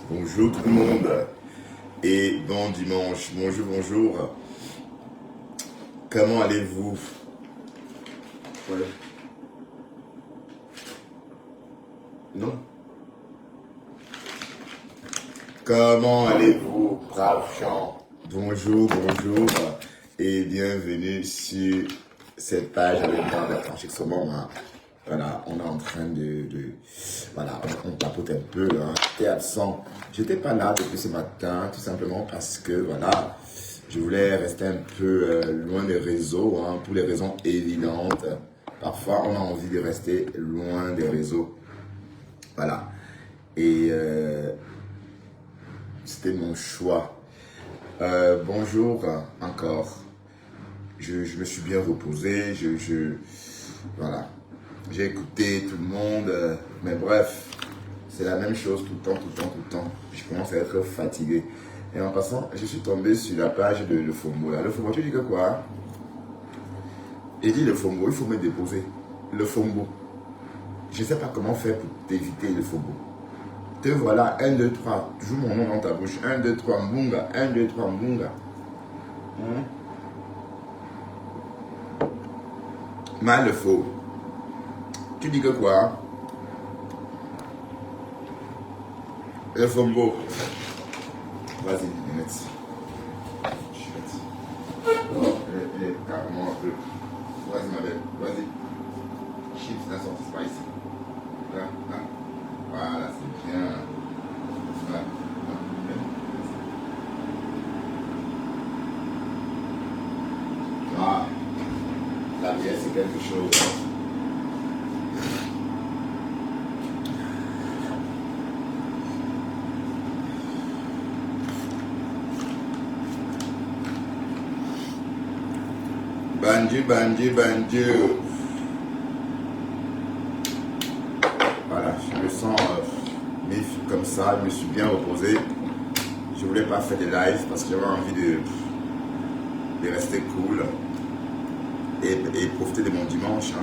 Bonjour tout le monde et bon dimanche. Bonjour, bonjour. Comment allez-vous? Ouais. Non? Comment allez-vous, braves gens? Bonjour, bonjour et bienvenue sur cette page avec moi d'Archange Saumon. Voilà, on est en train voilà, on papote un peu. J'étais absent. J'étais pas là depuis ce matin, tout simplement parce que, voilà, je voulais rester un peu loin des réseaux, pour les raisons évidentes. Parfois, on a envie de rester loin des réseaux. Voilà. Et c'était mon choix. Bonjour encore. Je me suis bien reposé. Voilà. J'ai écouté tout le monde, mais bref, c'est la même chose tout le temps, tout le temps, tout le temps. Je commence à être fatigué. Et en passant, je suis tombé sur la page de Le Fombo. Le Fombo, tu dis que quoi? Il dit Le Fombo, il faut me déposer. Le Fombo. Je ne sais pas comment faire pour t'éviter le Fombo. Te voilà, 1, 2, 3. Toujours mon nom dans ta bouche. 1, 2, 3, Mbunga. 1, 2, 3, Mbunga. Mal le faux. Tu dis que quoi? Le Fombo. Vas-y, Nénette. Je suis fatigué. Oh, elle est carrément un peu. Vas-y, ma belle. Vas-y. Chips, la sortie spicy. Là, là. Voilà, c'est bien. Là, là. Ah, la bière, c'est quelque chose. Bandier. Voilà, je me sens comme ça, je me suis bien reposé. Je voulais pas faire des lives parce que j'avais envie de rester cool et profiter de mon dimanche.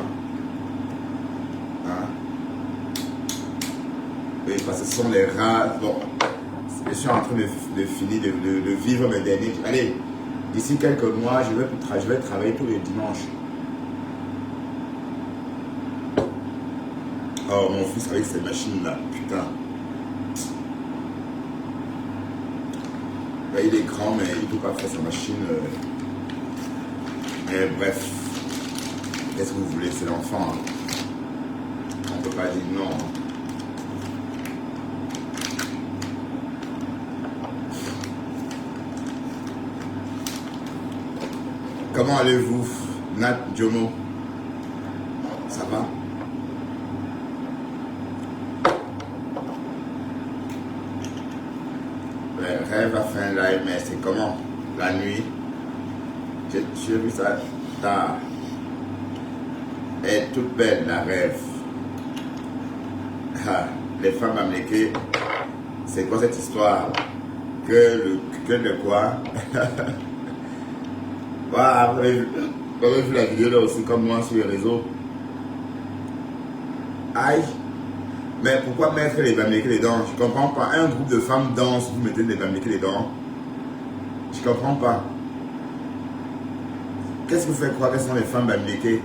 Oui, parce que ce sont les rats. Bon, je suis en train de finir de vivre mes derniers. Allez, d'ici quelques mois, je vais travailler tous les dimanches. Oh, mon fils avec cette machine-là, putain. Ben, il est grand, mais il ne peut pas faire sa machine. Mais bref, qu'est-ce que vous voulez, c'est l'enfant. On ne peut pas dire non. Comment allez-vous, Nat Jomo? Ça va? Rêve a fait un live, mais c'est comment? La nuit? J'ai vu ça tard. Elle est toute belle, la rêve. Les femmes américaines, c'est quoi cette histoire? Que de quoi? Voilà, vous avez vu la vidéo là aussi comme moi sur les réseaux. Aïe! Mais pourquoi mettre les américains les dents? Je comprends pas. Un groupe de femmes danse, vous mettez les américains les dents. Je comprends pas. Qu'est-ce que vous faites croire que sont les femmes américaines?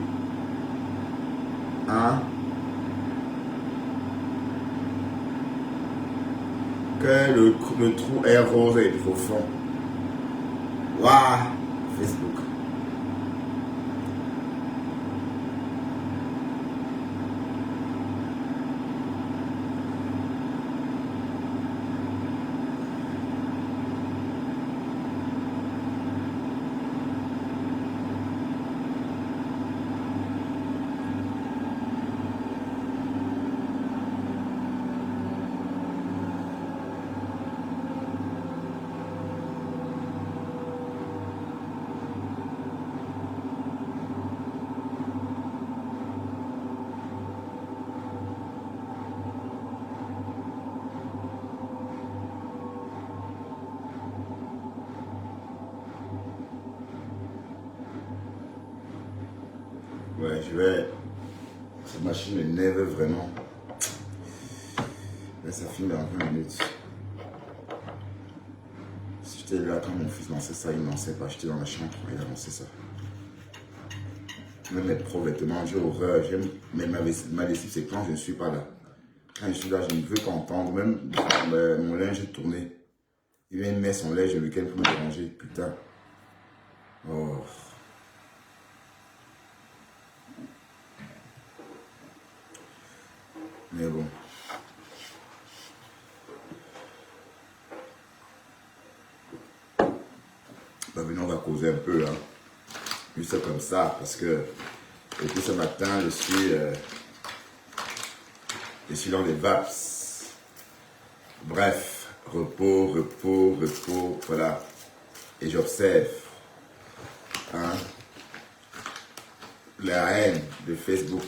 Que le trou est rose et profond. Waouh! Facebook. Ouais, cette machine m'énerve vraiment. ça finit dans 20 minutes. Si j'étais là quand mon fils lançait ça, il ne lançait pas. J'étais dans la chambre, il a lancé ça. Même mes propres vêtements, j'ai horreur. Mais ma lessive, c'est quand je ne suis pas là. Quand je suis là, je ne veux pas entendre. Même mon linge tourné. Il vient mettre son linge le week-end pour me déranger. Putain. Oh. Mais bon. Bah, venons, on va causer un peu, hein. Juste comme ça, parce que depuis ce matin, je suis dans les vaps. Bref, repos, repos, repos, voilà. Et j'observe, hein, la haine de Facebook.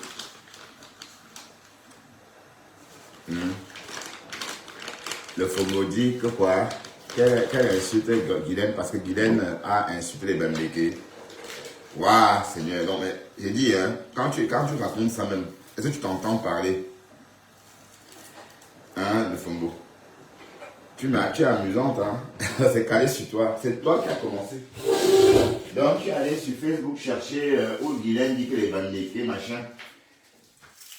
Le FOMO dit que quoi? Qu'elle insulte Guylaine parce que Guylaine a insulté les Bamileke. Waouh, Seigneur. Non, mais j'ai dit, hein, quand tu racontes ça même, est-ce que tu t'entends parler? Hein, le FOMO. Tu es amusante, hein. C'est calé sur toi. C'est toi qui as commencé. Donc, tu es allé sur Facebook chercher où Guylaine dit que les Bamileke, machin.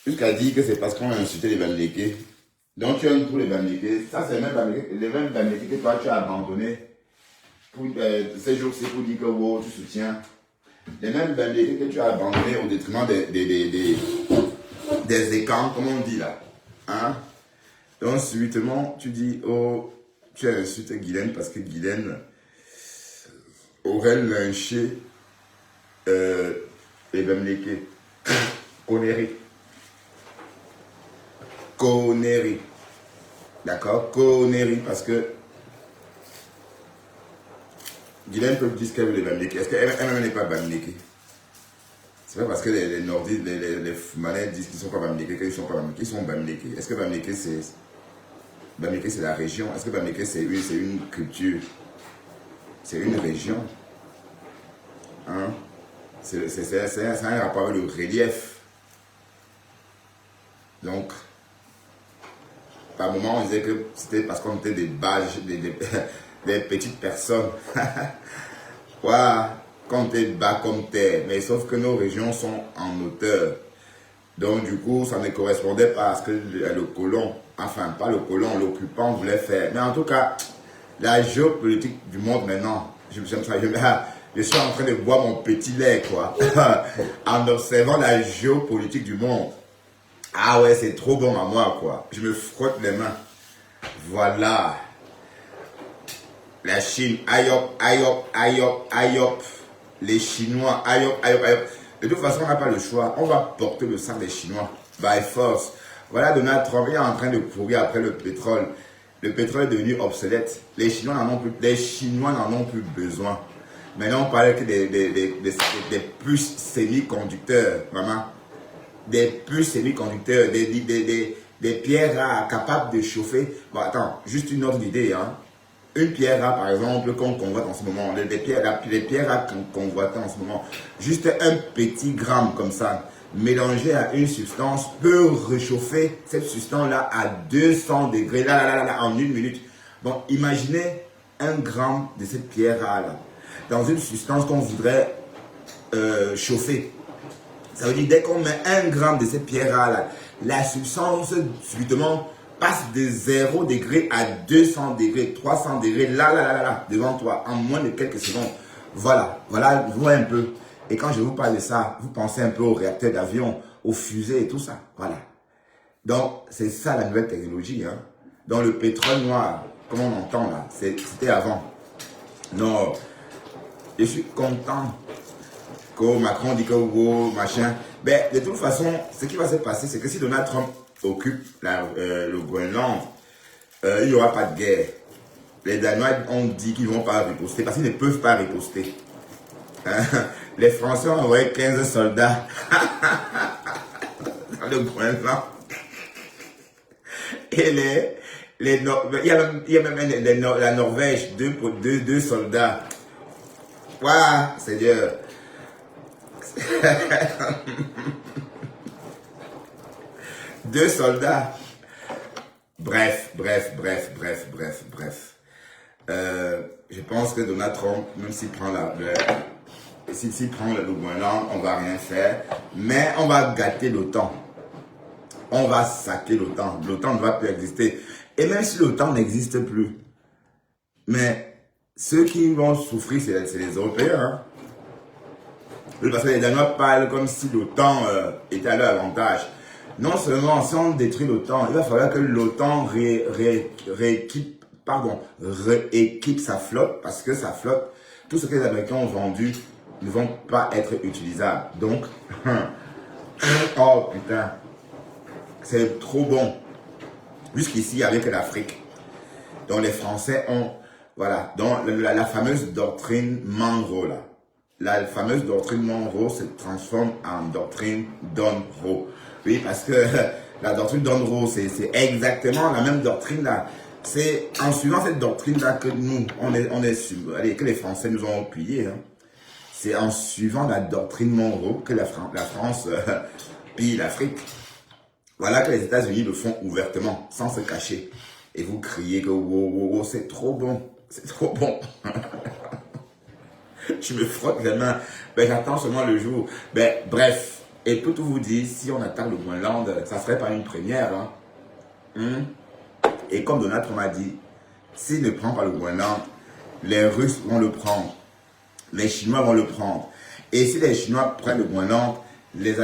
Jusqu'à dire que c'est parce qu'on a insulté les Bamileke. Donc, tu aimes tous les Bamileke. Ça, c'est les mêmes Bamileke que toi, tu as abandonné. Pour, ces jours-ci, pour dire que wow, tu soutiens. Les mêmes Bamileke que tu as abandonné au détriment des écrans, comme on dit là. Hein? Donc, subitement, tu dis, oh, tu as insulté Guylaine parce que Guylaine aurait lynché les Bamileke. Connerie. Connerie. D'accord? Connerie parce que Guylaine peut dire qu'elle veut les Bamileke. Est-ce qu'elle-même n'est pas Bamileke? C'est pas parce que les nordistes, les Malais disent qu'ils ne sont pas Bamileke qu'ils ne sont pas Bamileke. Ils sont Bamileke. Est-ce que Bamileke c'est la région? Est-ce que Bamileke c'est une culture? C'est une région. Hein? C'est un rapport avec le relief. Donc, par moment, on disait que c'était parce qu'on était des badges, des petites personnes. Voilà, qu'on était bas comme terre. Mais sauf que nos régions sont en hauteur. Donc, du coup, ça ne correspondait pas à ce que le colon, enfin, pas le colon, l'occupant voulait faire. Mais en tout cas, la géopolitique du monde maintenant, je suis en train de boire mon petit lait, quoi, en observant la géopolitique du monde. Ah ouais, c'est trop bon à moi, quoi. Je me frotte les mains. Voilà. La Chine, aïe hop, aïe hop, aïe hop, aïe hop. Les Chinois, aïe hop, aïe hop, aïe hop. De toute façon, on n'a pas le choix. On va porter le sang des Chinois. By force. Voilà, Donald Trump est en train de courir après le pétrole. Le pétrole est devenu obsolète. Les Chinois n'en ont plus besoin. Maintenant, on parle que des puces semi-conducteurs, vraiment. Des puces semi-conducteurs, des pierres rares capables de chauffer. Bon, attends, juste une autre idée, hein. Une pierre rare, par exemple, qu'on convoite en ce moment, les pierres rares qu'on convoite en ce moment, juste un petit gramme comme ça, mélangé à une substance, peut réchauffer cette substance-là à 200 degrés, là, en une minute. Bon, imaginez un gramme de cette pierre rare-là, dans une substance qu'on voudrait chauffer. Ça veut dire dès qu'on met 1 gramme de cette pierre rare-là, la substance subitement passe de 0 degré à 200 degrés, 300 degrés, là, devant toi, en moins de quelques secondes. Voilà, vous voyez un peu. Et quand je vous parle de ça, vous pensez un peu aux réacteurs d'avion, aux fusées et tout ça. Voilà. Donc, c'est ça la nouvelle technologie. Hein. Dans le pétrole noir, comme on entend là, c'était avant. Non, je suis content que Macron dit que wow, machin. Ben, de toute façon, ce qui va se passer, c'est que si Donald Trump occupe le Groenland, il n'y aura pas de guerre. Les Danois ont dit qu'ils ne vont pas riposter parce qu'ils ne peuvent pas riposter. Les Français ont envoyé 15 soldats dans le Groenland. Et il y a même la Norvège, deux soldats. Waouh, Seigneur. Deux soldats. Bref. Je pense que Donald Trump, même s'il prend s'il prend le Groenland, on va rien faire, mais on va gâter l'OTAN. On va saquer l'OTAN. L'OTAN ne va plus exister. Et même si l'OTAN n'existe plus, mais ceux qui vont souffrir, c'est les Européens. Hein. Oui, parce que les Danois parlent comme si l'OTAN était à leur avantage. Non seulement si on détruit l'OTAN, il va falloir que l'OTAN rééquipe sa flotte, parce que sa flotte, tout ce que les Américains ont vendu ne vont pas être utilisables. Donc, oh putain, c'est trop bon. Jusqu'ici, avec l'Afrique. Donc les Français ont, voilà, donc la fameuse doctrine Monroe, là. La fameuse doctrine Monroe se transforme en doctrine Monroe. Oui, parce que la doctrine Monroe, c'est exactement la même doctrine là. C'est en suivant cette doctrine là que nous, que les Français nous ont pillés. Hein. C'est en suivant la doctrine Monroe que la France pille l'Afrique. Voilà que les États-Unis le font ouvertement, sans se cacher. Et vous criez que wow, c'est trop bon. C'est trop bon. Je me frotte les mains. Ben, j'attends seulement le jour. Ben, bref. Et pour tout vous dire, si on attaque le Groenland, ça serait pas une première. Hein? Et comme Donald Trump a dit, s'il ne prend pas le Groenland, les Russes vont le prendre. Les Chinois vont le prendre. Et si les Chinois prennent le Groenland, les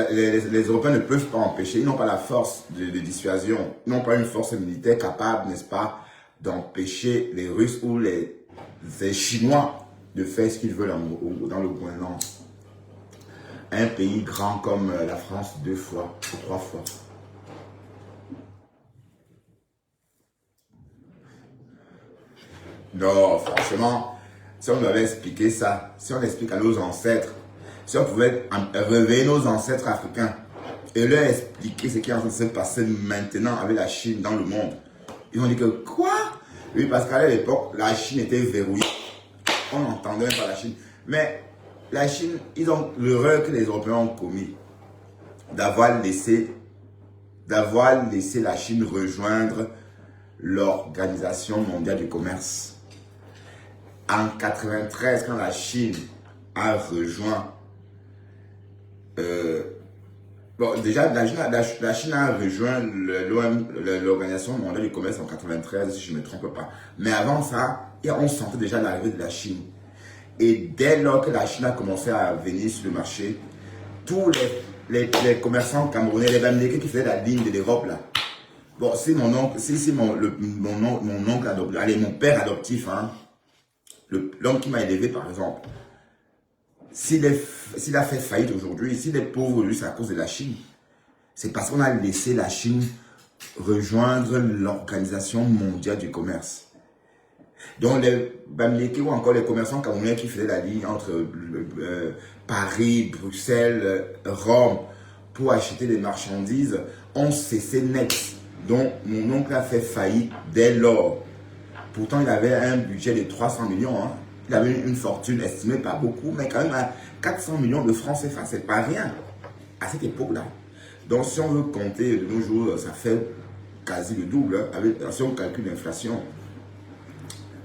Européens ne peuvent pas empêcher. Ils n'ont pas la force de dissuasion. Ils n'ont pas une force militaire capable, n'est-ce pas, d'empêcher les Russes ou les Chinois de faire ce qu'ils veulent dans le Groenland. Un pays grand comme la France 2 fois ou 3 fois. Non, franchement, si on nous avait expliqué ça, si on explique à nos ancêtres, si on pouvait réveiller nos ancêtres africains et leur expliquer ce qui est en train de se passer maintenant avec la Chine dans le monde, ils ont dit que quoi? Oui, parce qu'à l'époque, la Chine était verrouillée. On n'entendait pas la Chine. Mais la Chine, ils ont l'erreur que les Européens ont commis d'avoir laissé la Chine rejoindre l'Organisation mondiale du commerce. En 93, quand la Chine a rejoint déjà, la Chine a rejoint l'Organisation mondiale du commerce en 93, si je ne me trompe pas. Mais avant ça, on sentait déjà l'arrivée de la Chine. Et dès lors que la Chine a commencé à venir sur le marché, tous les commerçants camerounais, les Bamileke qui faisaient la ligne de l'Europe, là. Bon, si mon oncle, mon oncle adoptif, allez, mon père adoptif, hein, l'homme qui m'a élevé, par exemple, s'il a fait faillite aujourd'hui, s'il est pauvre aujourd'hui, c'est à cause de la Chine. C'est parce qu'on a laissé la Chine rejoindre l'Organisation mondiale du commerce. Donc les Bamileke ou encore les commerçants camerounais qui faisaient la ligne entre Paris, Bruxelles, Rome pour acheter des marchandises ont cessé net. Donc mon oncle a fait faillite dès lors. Pourtant il avait un budget de 300 millions. Hein. Il avait une fortune estimée pas beaucoup, mais quand même à 400 millions de francs CFA, c'est pas rien à cette époque-là. Donc si on veut compter de nos jours, ça fait quasi le double, hein, si on calcule l'inflation.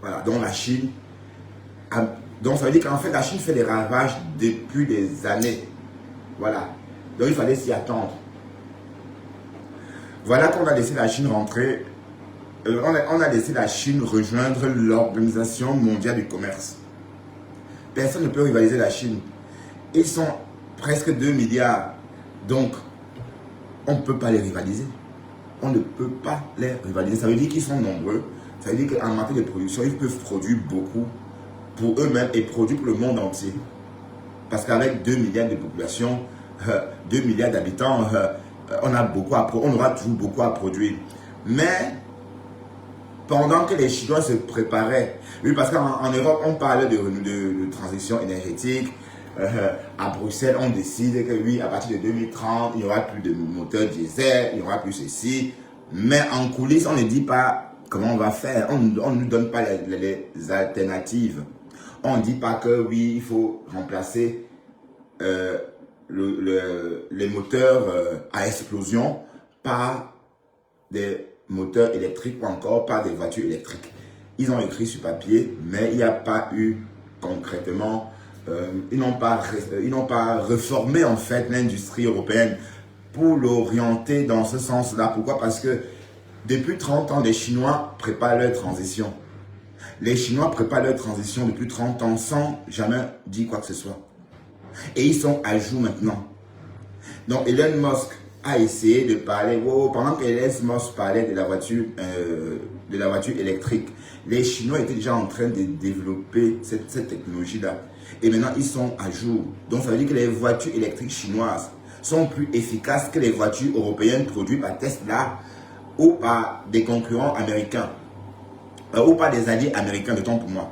Voilà, donc la Chine, donc ça veut dire qu'en fait la Chine fait des ravages depuis des années. Voilà, donc il fallait s'y attendre. Voilà qu'on a laissé la Chine rentrer, on a laissé la Chine rejoindre l'Organisation mondiale du commerce. Personne ne peut rivaliser la Chine. Ils sont presque 2 milliards, donc on ne peut pas les rivaliser. On ne peut pas les rivaliser, ça veut dire qu'ils sont nombreux. Ça veut dire qu'en matière de production, ils peuvent produire beaucoup pour eux-mêmes et produire pour le monde entier. Parce qu'avec 2 milliards de population, 2 milliards d'habitants, on aura toujours beaucoup à produire. Mais, pendant que les Chinois se préparaient, oui, parce qu'en Europe, on parle de transition énergétique. À Bruxelles, on décide que oui, à partir de 2030, il n'y aura plus de moteurs diesel, il n'y aura plus ceci. Mais en coulisses, on ne dit pas comment on va faire. On ne nous donne pas les alternatives. On ne dit pas que oui, il faut remplacer les moteurs à explosion par des moteurs électriques ou encore par des voitures électriques. Ils ont écrit sur papier, mais il n'y a pas eu concrètement, ils n'ont pas reformé en fait l'industrie européenne pour l'orienter dans ce sens-là. Pourquoi? Parce que depuis 30 ans, les Chinois préparent leur transition. Les Chinois préparent leur transition depuis 30 ans sans jamais dire quoi que ce soit. Et ils sont à jour maintenant. Donc Elon Musk a essayé de parler, pendant qu'Elon Musk parlait de la voiture électrique, les Chinois étaient déjà en train de développer cette technologie-là. Et maintenant, ils sont à jour. Donc ça veut dire que les voitures électriques chinoises sont plus efficaces que les voitures européennes produites par Tesla ou par des concurrents américains. Ou par des alliés américains, de temps pour moi.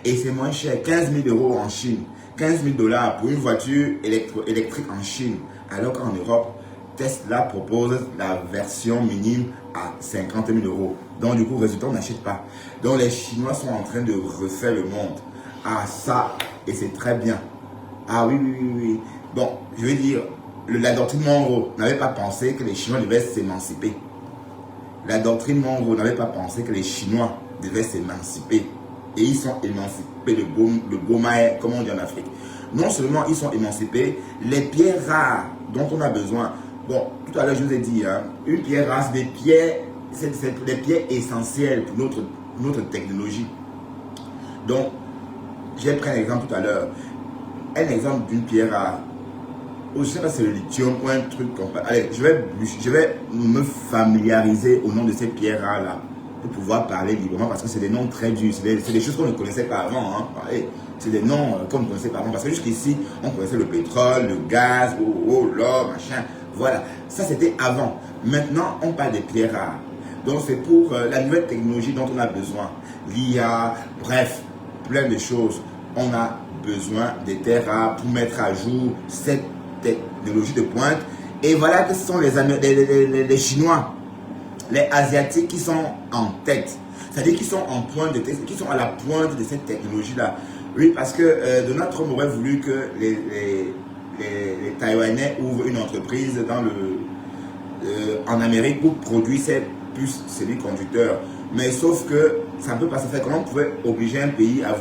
Et c'est moins cher, 15 000 € en Chine, 15 000 $ pour une voiture électrique en Chine. Alors qu'en Europe, Tesla propose la version minime à 50 000 €. Donc du coup, résultat, on n'achète pas. Donc les Chinois sont en train de refaire le monde. Ah ça, et c'est très bien. Ah oui, oui, oui, oui. Bon, je veux dire, la doctrine Monroe n'avait pas pensé que les Chinois devaient s'émanciper. La doctrine Monroe n'avait pas pensé que les Chinois devaient s'émanciper. Et ils sont émancipés, le beau maïs, comme on dit en Afrique. Non seulement ils sont émancipés, les pierres rares dont on a besoin. Bon, tout à l'heure je vous ai dit, hein, une pierre rare, c'est des pierres, c'est des pierres essentielles pour notre technologie. Donc, j'ai pris un exemple tout à l'heure. Un exemple d'une pierre rare. Je ne sais pas si c'est le lithium ou un truc comme ça. Allez, je vais me familiariser au nom de ces pierres rares là pour pouvoir parler librement parce que c'est des noms très durs. C'est des choses qu'on ne connaissait pas avant. Hein. C'est des noms qu'on ne connaissait pas avant parce que jusqu'ici, on connaissait le pétrole, le gaz, l'or, machin. Voilà, ça c'était avant. Maintenant, on parle des pierres rares. Donc c'est pour la nouvelle technologie dont on a besoin. L'IA, bref, plein de choses. On a besoin des terres rares pour mettre à jour cette technologie de pointe. Et voilà que ce sont les Chinois, les Asiatiques qui sont en tête. C'est-à-dire qu'ils sont en pointe qui sont à la pointe de cette technologie-là. Oui, parce que Donald Trump aurait voulu que les Taïwanais ouvrent une entreprise en Amérique pour produire ces puces semi-conducteurs. Mais sauf que ça ne peut pas se faire. Comment on pouvait obliger un pays à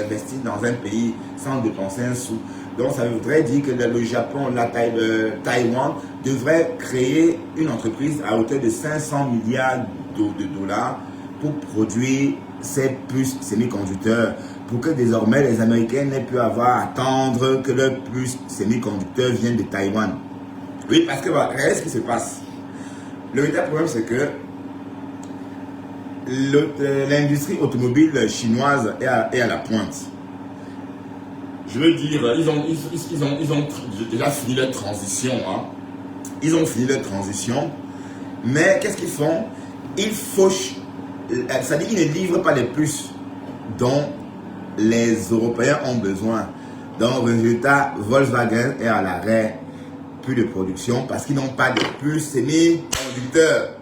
investir dans un pays sans dépenser un sou? Donc ça voudrait dire que le Japon, Taïwan devrait créer une entreprise à hauteur de 500 milliards de dollars pour produire ces puces semi-conducteurs, pour que désormais les Américains n'aient plus à attendre que leurs puces semi-conducteurs viennent de Taïwan. Oui, parce que regardez ce qui se passe. Le véritable problème, c'est que l'industrie automobile chinoise est à la pointe. Je veux dire, ils ont déjà fini leur transition. Hein. Ils ont fini leur transition. Mais qu'est-ce qu'ils font? Ils fauchent. C'est-à-dire qu'ils ne livrent pas les puces dont les Européens ont besoin. Donc, résultat, Volkswagen est à l'arrêt. Plus de production parce qu'ils n'ont pas de puces semi-conducteurs.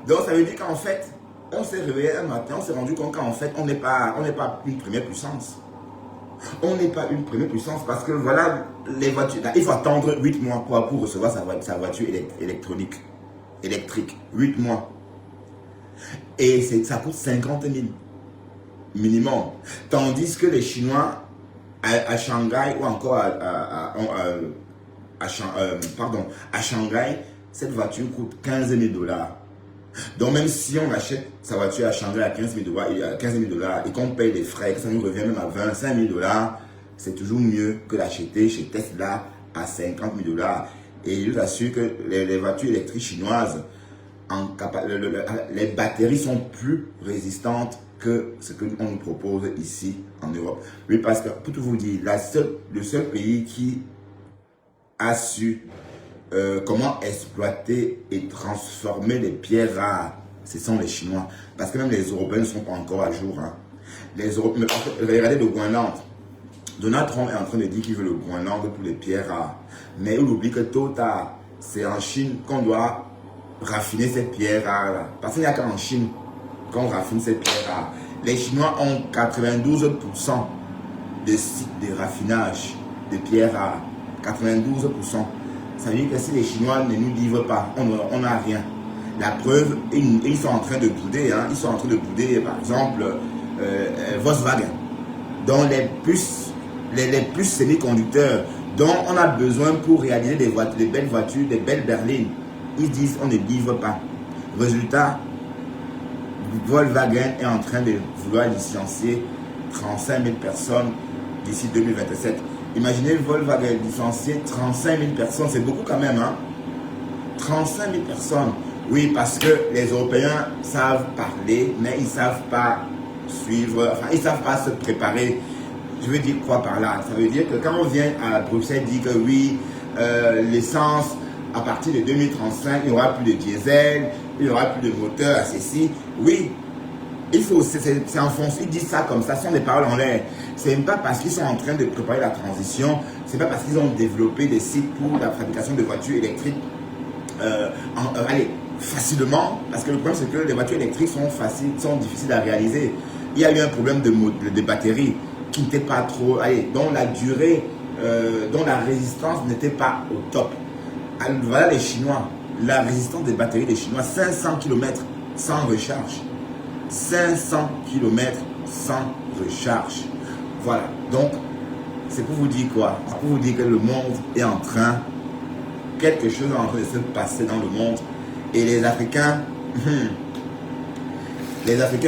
Donc, ça veut dire qu'en fait, on s'est réveillé un matin, on s'est rendu compte qu'en fait, on n'est pas une première puissance. On n'est pas une première puissance parce que voilà, les voitures, il faut attendre 8 mois pour recevoir sa voiture électrique. 8 mois. Et ça coûte 50 000 minimum. Tandis que les Chinois à Shanghai ou encore à Shanghai, cette voiture coûte 15 000 $. Donc même si on achète sa voiture à Shanghai à 15 000 $ et qu'on paye les frais, que ça nous revient même à 25 000 $, c'est toujours mieux que d'acheter chez Tesla à 50 000 $. Et je vous assure que les voitures électriques chinoises, les batteries sont plus résistantes que ce qu'on nous propose ici en Europe. Oui, parce que pour tout vous dire, le seul pays qui a su comment exploiter et transformer les pierres rares, ce sont les Chinois. Parce que même les Européens ne sont pas encore à jour. Hein. Les Européens, regardez le Groenland. Donald Trump est en train de dire qu'il veut le Groenland pour les pierres rares. Mais il oublie que tôt ou tard, c'est en Chine qu'on doit raffiner ces pierres rares. Parce qu'il n'y a qu'en Chine qu'on raffine ces pierres rares. Les Chinois ont 92% de sites de raffinage de pierres rares. 92%. Ça veut dire que si les Chinois ne nous livrent pas, on n'a rien. La preuve, ils sont en train de bouder, hein. Ils sont en train de bouder, par exemple, Volkswagen, dont les puces semi-conducteurs, dont on a besoin pour réaliser des belles voitures, des belles berlines. Ils disent on ne livre pas. Résultat, Volkswagen est en train de vouloir licencier 35 000 personnes d'ici 2027. Imaginez Volkswagen licencier 35 000 personnes, c'est beaucoup quand même, hein? 35 000 personnes. Oui, parce que les Européens savent parler, mais ils ne savent pas suivre, enfin, ils ne savent pas se préparer. Je veux dire quoi par là? Ça veut dire que quand on vient à Bruxelles, dit que oui, l'essence, à partir de 2035, il n'y aura plus de diesel, il n'y aura plus de moteur à ceci. Oui, il faut, c'est en fond, ils disent ça comme ça, ce sont des paroles en l'air. C'est même pas parce qu'ils sont en train de préparer la transition, c'est pas parce qu'ils ont développé des sites pour la fabrication de voitures électriques, allez, facilement, parce que le problème c'est que les voitures électriques sont difficiles à réaliser. Il y a eu un problème de batterie qui n'était pas trop, allez, dont la durée, dont la résistance n'était pas au top. Alors, voilà les Chinois, la résistance des batteries des Chinois, 500 km sans recharge. 500 km sans recharge. Voilà, donc c'est pour vous dire quoi? C'est pour vous dire que le monde est en train, quelque chose est en train de se passer dans le monde. Et les Africains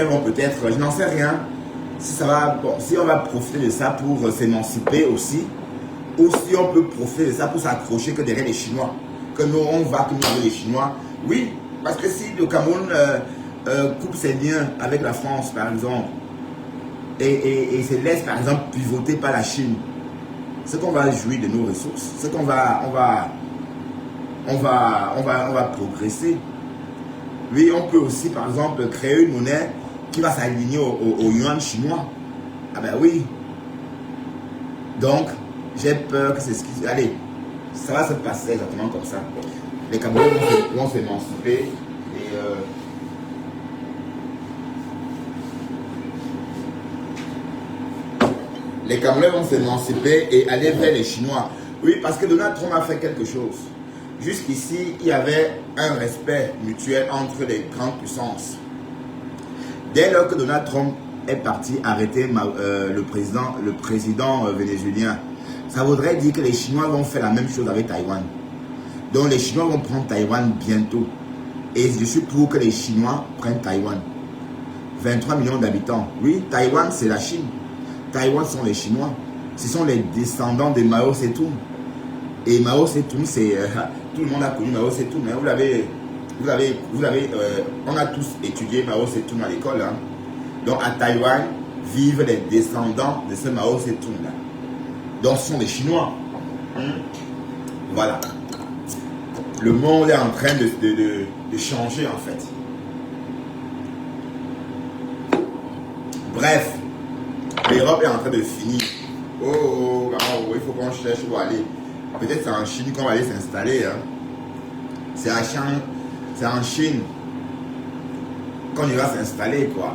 vont peut-être, je n'en sais rien, si ça va, bon, si on va profiter de ça pour s'émanciper aussi, ou si on peut profiter de ça pour s'accrocher que derrière les Chinois, que nous on va que nous derrière les Chinois. Oui, parce que si le Cameroun coupe ses liens avec la France par exemple, et se laisse par exemple pivoter par la Chine, c'est qu'on va jouir de nos ressources, c'est qu'on va progresser. Oui, on peut aussi, par exemple, créer une monnaie qui va s'aligner au yuan chinois. Ah ben oui. Donc, j'ai peur que c'est ce qui... Allez, ça va se passer exactement comme ça. Les Camerounais vont s'émanciper et... les Camerounais vont s'émanciper et aller vers les Chinois. Oui, parce que Donald Trump a fait quelque chose. Jusqu'ici, il y avait un respect mutuel entre les grandes puissances. Dès lors que Donald Trump est parti arrêter le président vénézuélien, ça voudrait dire que les Chinois vont faire la même chose avec Taïwan. Donc les Chinois vont prendre Taïwan bientôt. Et je suis pour que les Chinois prennent Taïwan. 23 millions d'habitants. Oui, Taïwan, c'est la Chine. Taïwan sont les Chinois. Ce sont les descendants de Mao Tse-tung. Et Mao Tse-tung, c'est... tout le monde a connu Mao Tse-tung. Hein. On a tous étudié Mao Tse-tung à l'école. Hein. Donc à Taïwan, vivent les descendants de ce Mao Tse-tung là. Donc ce sont les Chinois. Voilà. Le monde est en train de changer en fait. Bref, l'Europe est en train de finir. Oh, il faut qu'on cherche où aller. Peut-être c'est en Chine qu'on va aller s'installer. Hein. C'est en Chine qu'on ira s'installer, quoi.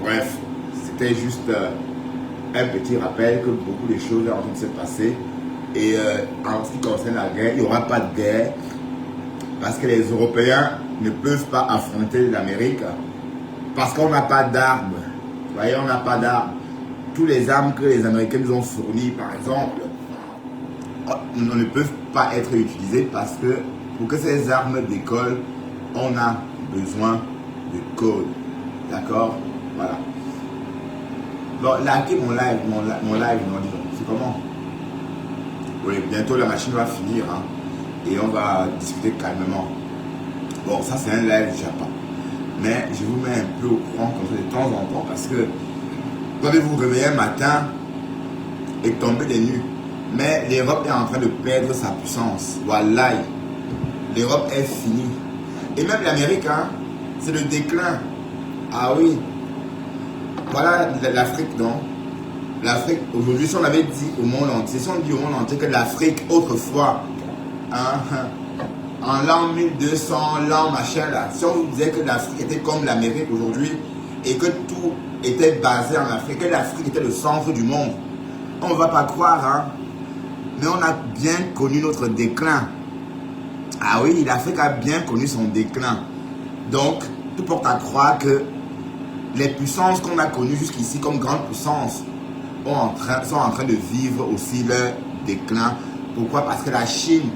Bref, c'était juste un petit rappel que beaucoup de choses sont en train de se passer. Et en ce qui concerne la guerre, il n'y aura pas de guerre parce que les Européens ne peuvent pas affronter l'Amérique parce qu'on n'a pas d'armes. Vous voyez, on n'a pas d'armes. Tous les armes que les Américains nous ont fournies, par exemple, ne peuvent pas être utilisées parce que pour que ces armes décollent, on a besoin de code. D'accord? Voilà. Bon, likez mon live, c'est comment? Oui, bientôt la machine va finir hein, et on va discuter calmement. Bon, ça c'est un live Japon. Mais je vous mets un peu au courant comme ça de temps en temps parce que vous allez vous réveiller un matin et tomber des nues. Mais l'Europe est en train de perdre sa puissance. Voilà. L'Europe est finie. Et même l'Amérique, hein, c'est le déclin. Ah oui. Voilà l'Afrique, non? L'Afrique, aujourd'hui, si on avait dit au monde entier, si on dit au monde entier que l'Afrique, autrefois, hein, en l'an 1200, l'an machin là, si on vous disait que l'Afrique était comme l'Amérique aujourd'hui et que tout était basé en Afrique, que l'Afrique était le centre du monde, on ne va pas croire, hein, mais on a bien connu notre déclin. Ah oui, l'Afrique a bien connu son déclin. Donc, tout porte à croire que les puissances qu'on a connues jusqu'ici comme grandes puissances sont en train de vivre aussi leur déclin. Pourquoi? Parce que la Chine,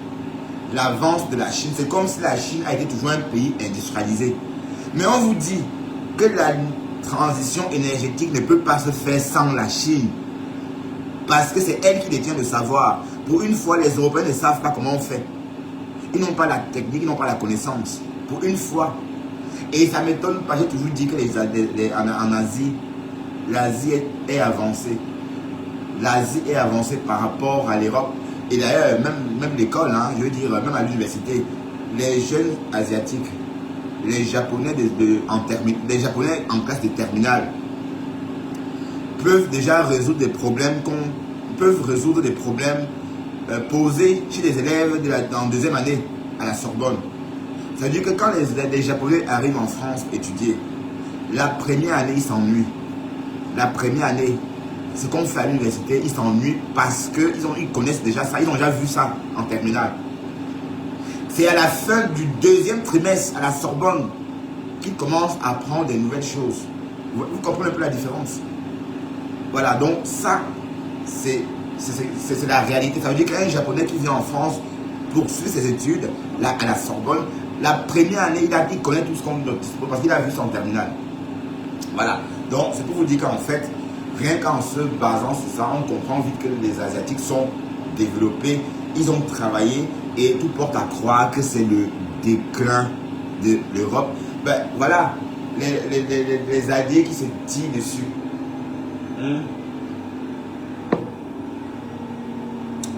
l'avance de la Chine, c'est comme si la Chine a été toujours un pays industrialisé. Mais on vous dit que la transition énergétique ne peut pas se faire sans la Chine. Parce que c'est elle qui détient le savoir. Pour une fois, les Européens ne savent pas comment on fait. Ils n'ont pas la technique, ils n'ont pas la connaissance. Pour une fois. Et ça ne m'étonne pas, j'ai toujours dit que en Asie, l'Asie est avancée. L'Asie est avancée par rapport à l'Europe. Et d'ailleurs, même l'école, hein, je veux dire, même à l'université, les jeunes asiatiques, les Japonais, les Japonais en classe de terminale peuvent déjà résoudre des problèmes posés chez les élèves en deuxième année à la Sorbonne. Ça veut dire que quand les Japonais arrivent en France étudier, la première année, ils s'ennuient. La première année, ce qu'on fait à l'université, ils s'ennuient parce qu'ils connaissent déjà ça, ils ont déjà vu ça en terminale. C'est à la fin du deuxième trimestre à la Sorbonne qu'ils commencent à apprendre des nouvelles choses. Vous comprenez un peu la différence? Voilà, donc ça, c'est la réalité. Ça veut dire qu'un Japonais qui vient en France poursuit ses études à la Sorbonne, la première année, il connaît tout ce qu'on doit parce qu'il a vu son terminal. Voilà, donc c'est pour vous dire qu'en fait, rien qu'en se basant sur ça, on comprend vite que les Asiatiques sont développés, ils ont travaillé et tout porte à croire que c'est le déclin de l'Europe. Ben voilà, les Alliés qui se tirent dessus.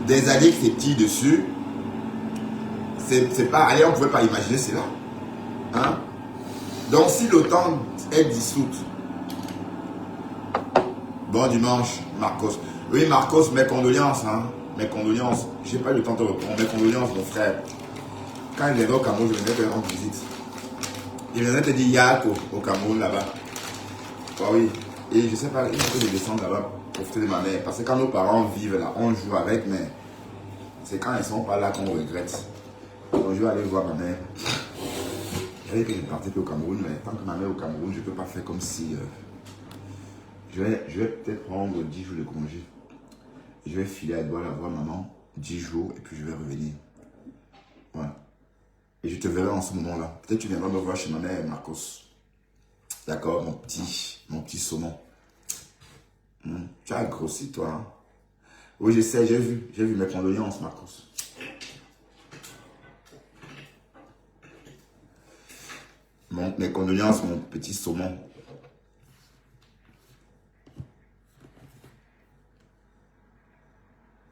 Des Alliés qui se tirent dessus, c'est pas, allez, on ne pouvait pas imaginer cela. Hein? Donc si l'OTAN est dissoute, bon dimanche, Marcos. Oui, Marcos, mes condoléances, hein. Mes condoléances. J'ai pas eu le temps de répondre. Mes condoléances, mon frère. Quand il est au Cameroun, je venais te rendre visite. Il venait te dire Yako au Cameroun là-bas. Ah oui. Et je sais pas, il faut que je descende là-bas, profiter de ma mère. Parce que quand nos parents vivent là, on joue avec, mais c'est quand ils sont pas là qu'on regrette. Donc je vais aller voir ma mère. J'avais que je partais au Cameroun, mais tant que ma mère est au Cameroun, je ne peux pas faire comme si. Je vais peut-être prendre 10 jours de congé. Je vais filer à Douala voir maman 10 jours et puis je vais revenir. Ouais. Et je te verrai en ce moment-là. Peut-être tu viendras me voir chez ma mère, Marcos. D'accord, mon petit saumon. Tu as grossi, toi. Hein? Oui, je sais, j'ai vu mes condoléances, Marcos. Mes condoléances, mon petit saumon.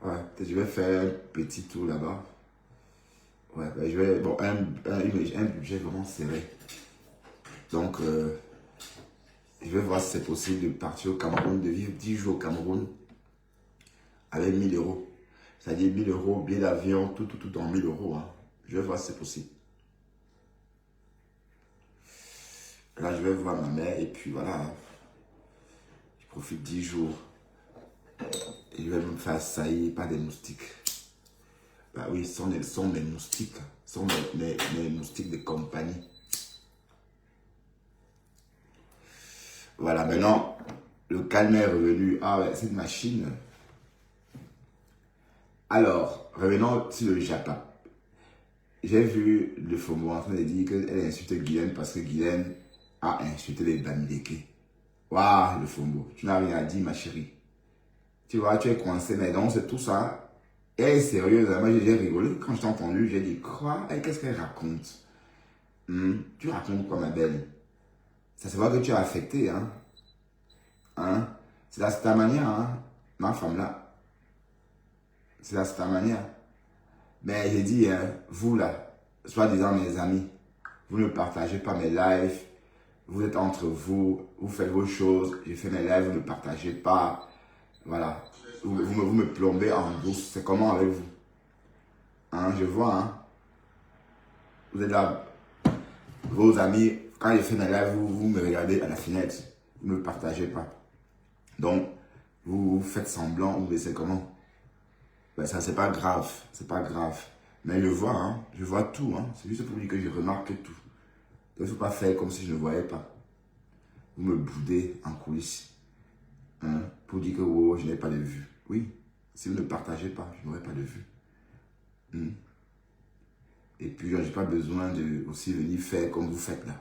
Ouais, peut-être je vais faire un petit tour là-bas. Ouais, ben je vais. Bon, un budget vraiment serré. Donc, je vais voir si c'est possible de partir au Cameroun, de vivre 10 jours au Cameroun avec 1000 euros. C'est-à-dire 1000 euros, billet d'avion, tout en 1000 euros. Hein. Je vais voir si c'est possible. Là, je vais voir ma mère et puis voilà. Je profite 10 jours. Et je vais me faire assaillir par des moustiques. Bah oui, ce sont mes moustiques. Ce sont mes moustiques de compagnie. Voilà, maintenant, le calme est revenu. Ah ouais, cette machine. Alors, revenons sur le Japon. J'ai vu le FOMO en train de dire qu'elle insulte Guylaine parce que Guylaine a insulté les Bamileke. Waouh, le FOMO. Tu n'as rien à dire, ma chérie. Tu vois, tu es coincé, mais donc c'est tout ça. Elle est sérieuse. Moi, j'ai rigolé. Quand je t'ai entendu, j'ai dit, quoi? Qu'est-ce qu'elle raconte? Tu racontes quoi, ma belle? Ça se voit que tu as affecté, hein? Hein? C'est ta manière, hein? Ma femme là. C'est ta manière. Mais j'ai dit, hein, vous là, soi-disant mes amis, vous ne partagez pas mes lives. Vous êtes entre vous, vous faites vos choses. Je fais mes lives, vous ne partagez pas. Voilà. Vous me plombez en douce. C'est comment avec vous? Hein, je vois, hein? Vous êtes là. Vos amis, quand je fais mes lives, vous me regardez à la fenêtre. Vous ne me partagez pas. Donc, vous faites semblant, vous laissez comment? Ben ça, c'est pas grave, c'est pas grave. Mais je vois, hein, je vois tout, hein. C'est juste pour dire que je remarque tout. Donc, il ne faut pas faire comme si je ne voyais pas. Vous me boudez en coulisses, hein, pour dire que oh, je n'ai pas de vue. Oui, si vous ne partagez pas, je n'aurai pas de vue. Hmm. Et puis, je n'ai pas besoin de aussi venir faire comme vous faites là.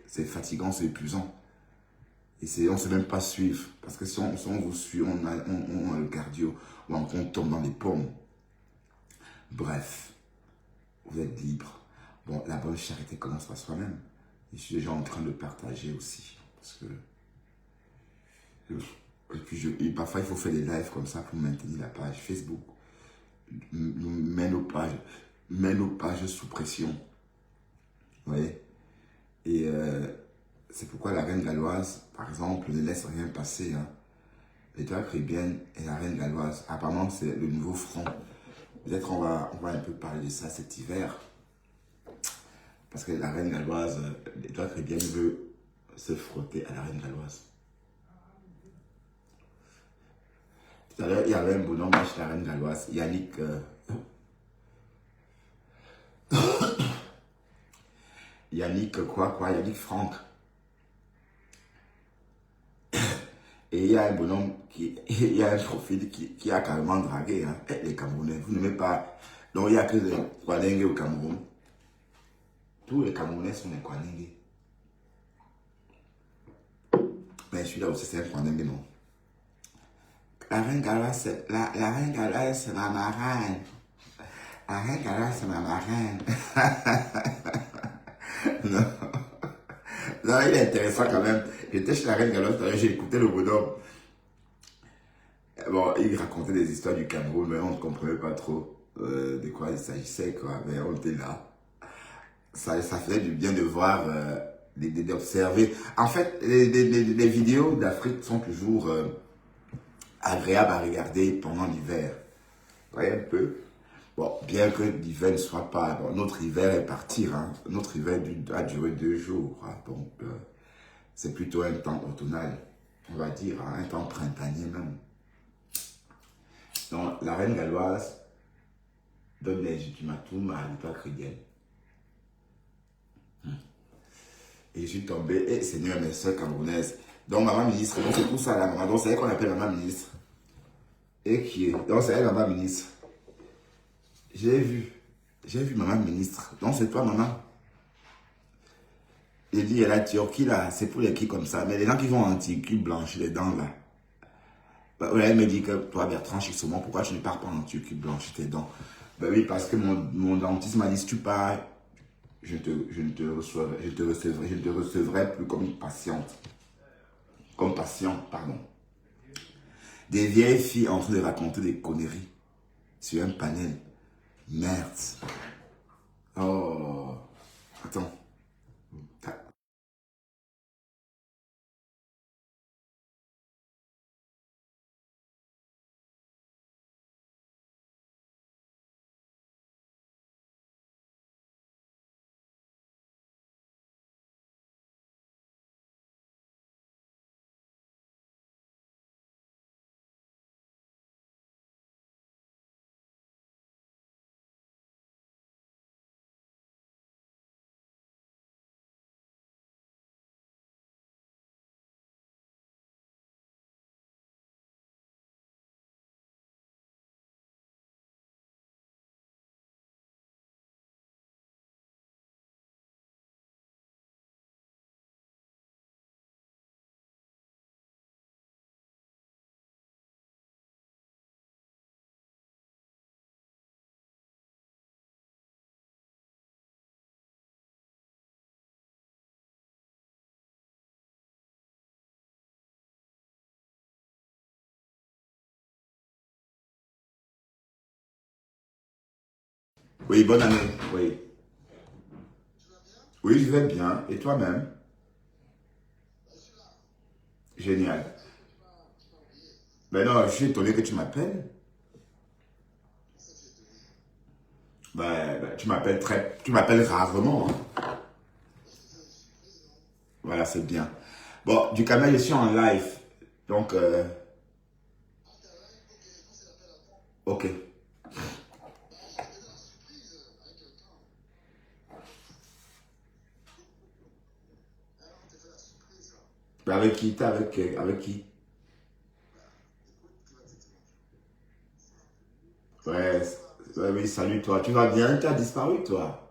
C'est fatigant, c'est épuisant. Et on ne sait même pas suivre. Parce que si on vous suit, on a le cardio, ou on tombe dans les pommes. Bref, vous êtes libre. Bon, la bonne charité commence par soi-même. Je suis déjà en train de partager aussi. Parce que... Et puis, parfois, il faut faire des lives comme ça pour maintenir la page Facebook. Mets nos pages sous pression. Vous voyez? Et c'est pourquoi la reine galloise, par exemple, ne laisse rien passer. Hein. L'étoile chrétienne et la reine galloise, apparemment, c'est le nouveau front. Peut-être on va un peu parler de ça cet hiver. Parce que la reine galloise, l'étoile chrétienne veut se frotter à la reine galloise. Tout à l'heure, il y avait un bonhomme chez la reine galloise, Yannick. Yannick Yannick Franck. Et il y a un bonhomme, il y a un profil qui a carrément dragué. Hein. Les Camerounais, vous n'aimez pas. Donc il n'y a que les Kwanengue au Cameroun. Tous les Camerounais sont des Kwanengue. Mais celui-là aussi, c'est un Kwanengue, non. La reine Galloise, c'est ma marraine. La reine Galloise, c'est ma marraine. Non. Non, il est intéressant quand même. J'étais chez la reine Galloise, j'ai écouté le bonhomme. Bon, il racontait des histoires du Cameroun, mais on ne comprenait pas trop de quoi il s'agissait, quoi. Mais on était là. Ça faisait du bien de voir, d'observer. En fait, les vidéos d'Afrique sont toujours agréables à regarder pendant l'hiver. Vous voyez un peu? Bon, bien que l'hiver ne soit pas... Bon, notre hiver est parti, hein. Notre hiver a duré 2 jours. Hein. Donc, c'est plutôt un temps automnal, on va dire, hein, un temps printanier même. Donc, la reine galloise donne les ultimatums à l'étoile chrétienne. Et je suis tombé, et Seigneur, mes soeurs camerounaises. Donc, maman ministre, donc c'est tout ça, la maman. Donc, c'est elle qu'on appelle maman ministre. Et qui est... Donc, c'est elle, maman ministre. J'ai vu maman ministre. Donc, c'est toi, maman. Il dit, elle a Turquie, là, c'est pour les qui comme ça. Mais les gens qui vont en Turquie blanchir les dents, là. Bah, elle me dit que toi, Bertrand Chixomon, pourquoi tu ne pars pas en Turquie blanchir tes dents? Ben oui, parce que mon dentiste m'a dit, si tu pars, je ne te recevrai plus comme une patiente. Comme patient, pardon. Des vieilles filles en train de raconter des conneries sur un panel. Merde. Oh. Attends. Oui, bonne année. Oui. Oui, je vais bien. Et toi-même? Génial. Ben non, je suis étonné que tu m'appelles. Tu m'appelles rarement. Hein. Voilà, c'est bien. Bon, du Kamel, je suis en live. Donc, Ok. Mais avec qui? T'es avec qui? Ouais, ouais, oui, salut toi. Tu vas bien? Tu as disparu toi.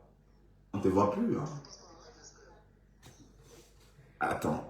On te voit plus, hein. Attends.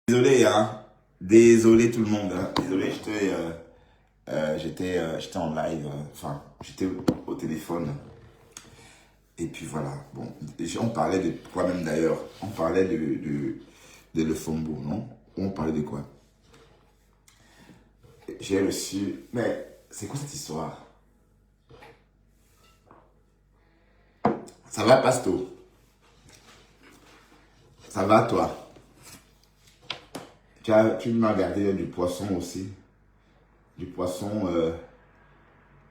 Désolé, hein. Désolé tout le monde, hein. Désolé, j'étais en live. Enfin, j'étais au téléphone. Et puis voilà. Bon, on parlait de quoi même d'ailleurs? On parlait de Le Fombo, non? On parlait de quoi? J'ai reçu. Mais c'est quoi cette histoire? Ça va, Pasto? Ça va, toi? Tu m'as gardé du poisson aussi. Du poisson, euh,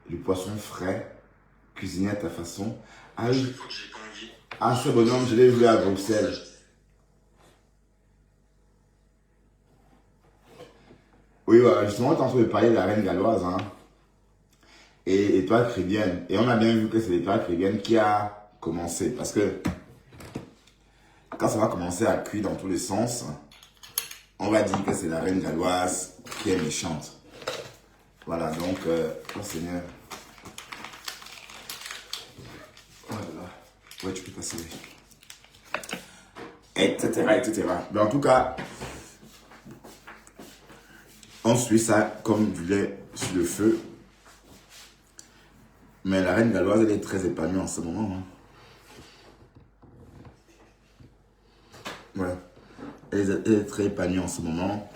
du poisson frais, cuisiné à ta façon. Ah oui. Ah, ce bonhomme, je l'ai vu à Bruxelles. Oui, voilà, justement, on est en train de parler de la reine galloise, hein, et l'étoile chrétienne. Et on a bien vu que c'est l'étoile chrétienne qui a commencé. Parce que quand ça va commencer à cuire dans tous les sens, on va dire que c'est la reine galloise qui est méchante. Voilà, donc, oh Seigneur. Oh là là. Ouais, tu peux passer. Etc., etc. Mais en tout cas, on suit ça comme du lait sur le feu. Mais la reine galloise, elle est très épanouie en ce moment, hein. Ouais. Elle est très épanouie en ce moment.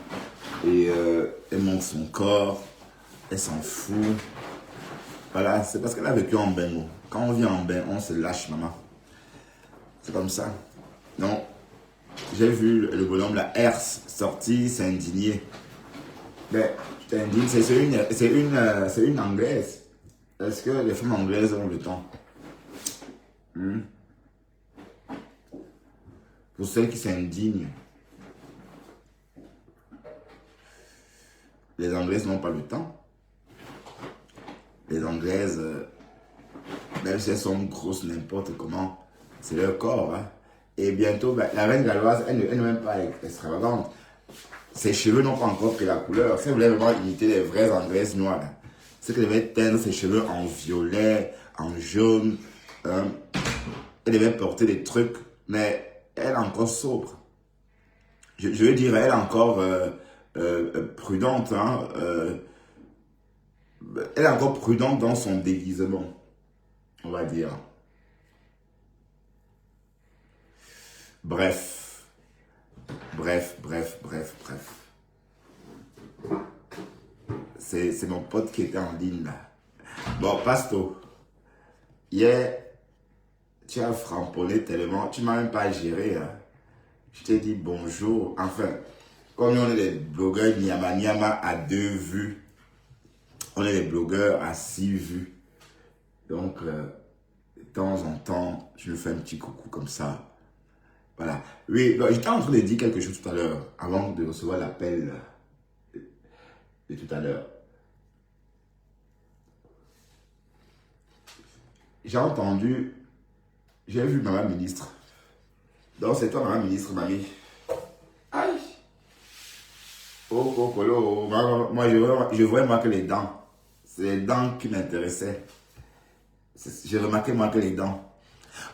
Et elle montre son corps. Elle s'en fout. Voilà, c'est parce qu'elle a vécu en bain. Gros. Quand on vient en bain, on se lâche, maman. C'est comme ça. Donc, j'ai vu le bonhomme, la herse, sortir, s'est indigné. Ben, tu t'indignes, c'est une anglaise. Est-ce que les femmes anglaises ont le temps? Hmm. Pour celles qui s'indignent, les anglaises n'ont pas le temps. Les anglaises, même si elles sont grosses n'importe comment, c'est leur corps, hein. Et bientôt, ben, la reine galloise, elle n'est même pas extravagante. Ses cheveux n'ont pas encore pris la couleur. Si elle voulait vraiment imiter les vraies anglaises noires, c'est qu'elle devait teindre ses cheveux en violet, en jaune. hein. Elle devait porter des trucs, mais elle est encore sobre. Je veux dire, elle est encore prudente. Hein, elle est encore prudente dans son déguisement, on va dire. Bref. C'est mon pote qui était en ligne là. Bon, Pasto, hier, tu as framponné tellement, tu m'as même pas géré. Hein. Je t'ai dit bonjour. Enfin, comme on est des blogueurs Nyama à 2 vues, on est des blogueurs à 6 vues. Donc, de temps en temps, je me fais un petit coucou comme ça. Voilà. Oui, j'étais en train de dire quelque chose tout à l'heure, avant de recevoir l'appel de tout à l'heure. J'ai entendu, j'ai vu Maman Ministre. Donc, c'est toi, Maman Ministre, mamie. Aïe! Oh, colo. Moi, je vois moi que les dents. C'est les dents qui m'intéressaient. J'ai remarqué moi que les dents.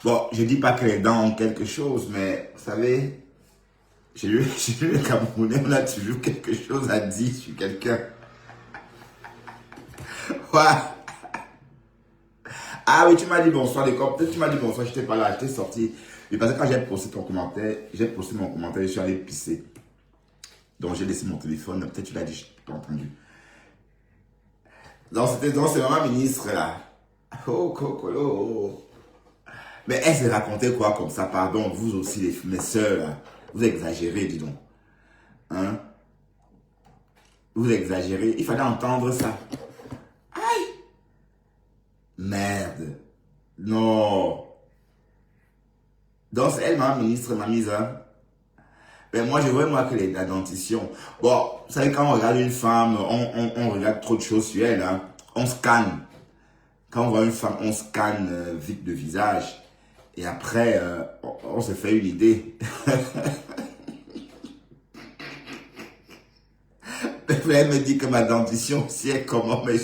Bon, je dis pas que les dents ont quelque chose, mais vous savez, chez les Camerounais, on a toujours quelque chose à dire sur quelqu'un. Ouais. Ah oui, tu m'as dit bonsoir, peut-être tu m'as dit bonsoir, je n'étais pas là, je t'ai sorti. Et parce que quand j'ai posté ton commentaire, je suis allé pisser. Donc j'ai laissé mon téléphone, peut-être tu l'as dit, je n'ai pas entendu. Donc c'est Maman Ministre là. Oh, cocolo. Mais elle s'est raconté quoi comme ça, pardon, vous aussi, mes soeurs là. Vous exagérez, dis donc. Hein? Vous exagérez, il fallait entendre ça. Aïe! Merde. Non. Donc c'est elle, Maman Ministre, m'a mise, hein? Ben moi, je vois moi que la dentition. Bon, vous savez, quand on regarde une femme, on regarde trop de choses sur elle. Hein. On scanne. Quand on voit une femme, on scanne vite le visage. Et après, on se fait une idée. Elle me dit que ma dentition aussi est comment, mais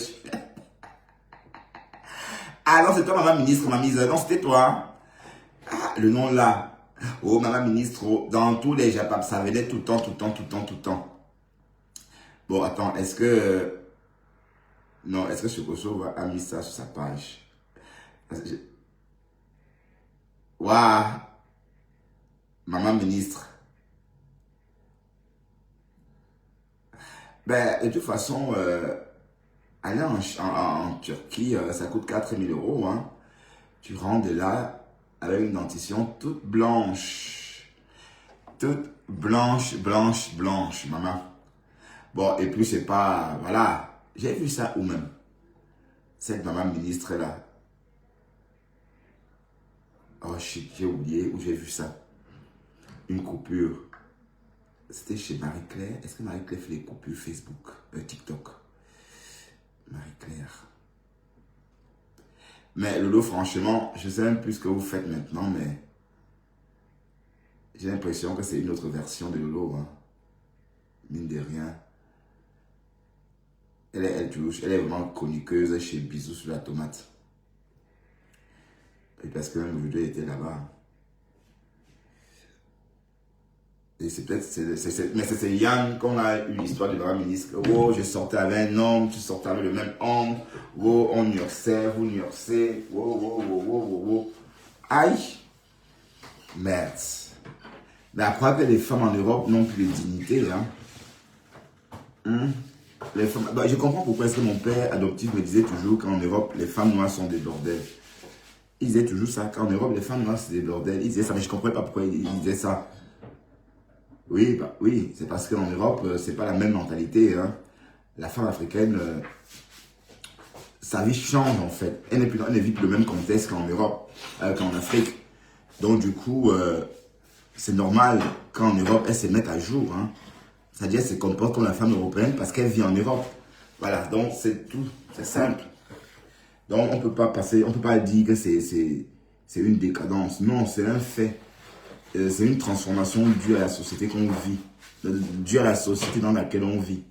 Ah non, c'est toi, Maman Ministre, m'a mise. Non, c'était toi. Ah, le nom là. Oh, Maman Ministre, oh, dans tous les Japap, ça venait tout le temps. Bon, attends, est-ce que... Non, est-ce que Chocoso a mis ça sur sa page? Waouh! Maman Ministre. Ben, de toute façon, aller en Turquie, ça coûte 4000 €. Hein. Tu rentres de là avec une dentition toute blanche. Toute blanche, maman. Bon, et puis c'est pas... Voilà. J'ai vu ça où même? Cette Maman Ministre là. Oh shit, j'ai oublié où j'ai vu ça. Une coupure. C'était chez Marie-Claire. Est-ce que Marie-Claire fait les coupures Facebook, TikTok? Marie-Claire. Mais Lolo, franchement, je sais même plus ce que vous faites maintenant, mais j'ai l'impression que c'est une autre version de Lolo. Hein. Mine de rien. Elle est vraiment chroniqueuse chez Bisous sur la tomate. Et parce que même le vidéo était là-bas. Et c'est peut-être, mais c'est Yann qu'on a une histoire de Maman Ministre. Oh, je sortais avec un homme, tu sortais avec le même homme. Oh, on nursait, vous nursez. Oh. Aïe! Merde. Mais après que les femmes en Europe n'ont plus de dignité, hein. Les femmes, bah, je comprends pourquoi est-ce que mon père adoptif me disait toujours qu'en Europe, les femmes noires sont des bordels. Il disait toujours ça, qu'en Europe, les femmes noires, c'est des bordels. Il disait ça, mais je ne comprenais pas pourquoi il disait ça. Oui, c'est parce qu'en Europe, c'est pas la même mentalité. Hein. La femme africaine, sa vie change en fait. Elle ne vit plus le même contexte qu'en Europe, qu'en Afrique. Donc du coup, c'est normal qu'en Europe, elle se mette à jour. Hein. C'est-à-dire qu'elle se comporte comme la femme européenne parce qu'elle vit en Europe. Voilà, donc c'est tout, c'est simple. Donc on peut pas dire que c'est une décadence. Non, c'est un fait. C'est une transformation due à la société qu'on vit, due à la société dans laquelle on vit.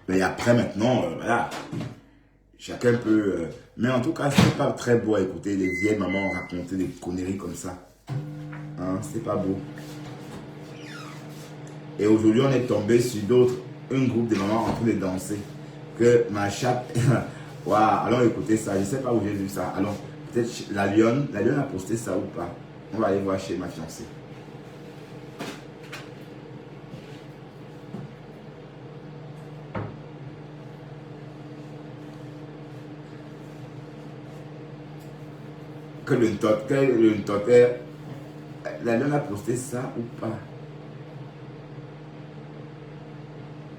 Mais après, maintenant, voilà, chacun peut... mais en tout cas, c'est pas très beau à écouter les vieilles mamans raconter des conneries comme ça. Hein, c'est pas beau. Et aujourd'hui, on est tombé sur d'autres, un groupe de mamans en train de danser. Que ma chatte, waouh, allons écouter ça. Je ne sais pas où j'ai vu ça. Alors, peut-être la lionne a posté ça ou pas. On va aller voir chez ma fiancée. Que le toteur, la lionne a posté ça ou pas?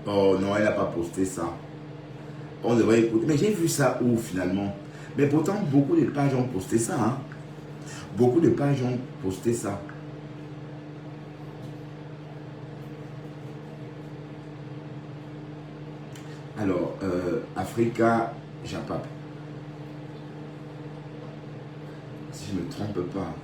Oh non, elle n'a pas posté ça. On devrait écouter. Mais j'ai vu ça où finalement? Mais pourtant, beaucoup de pages ont posté ça. Hein? Beaucoup de pages ont posté ça. Alors, Africa Japap. Si je ne me trompe pas.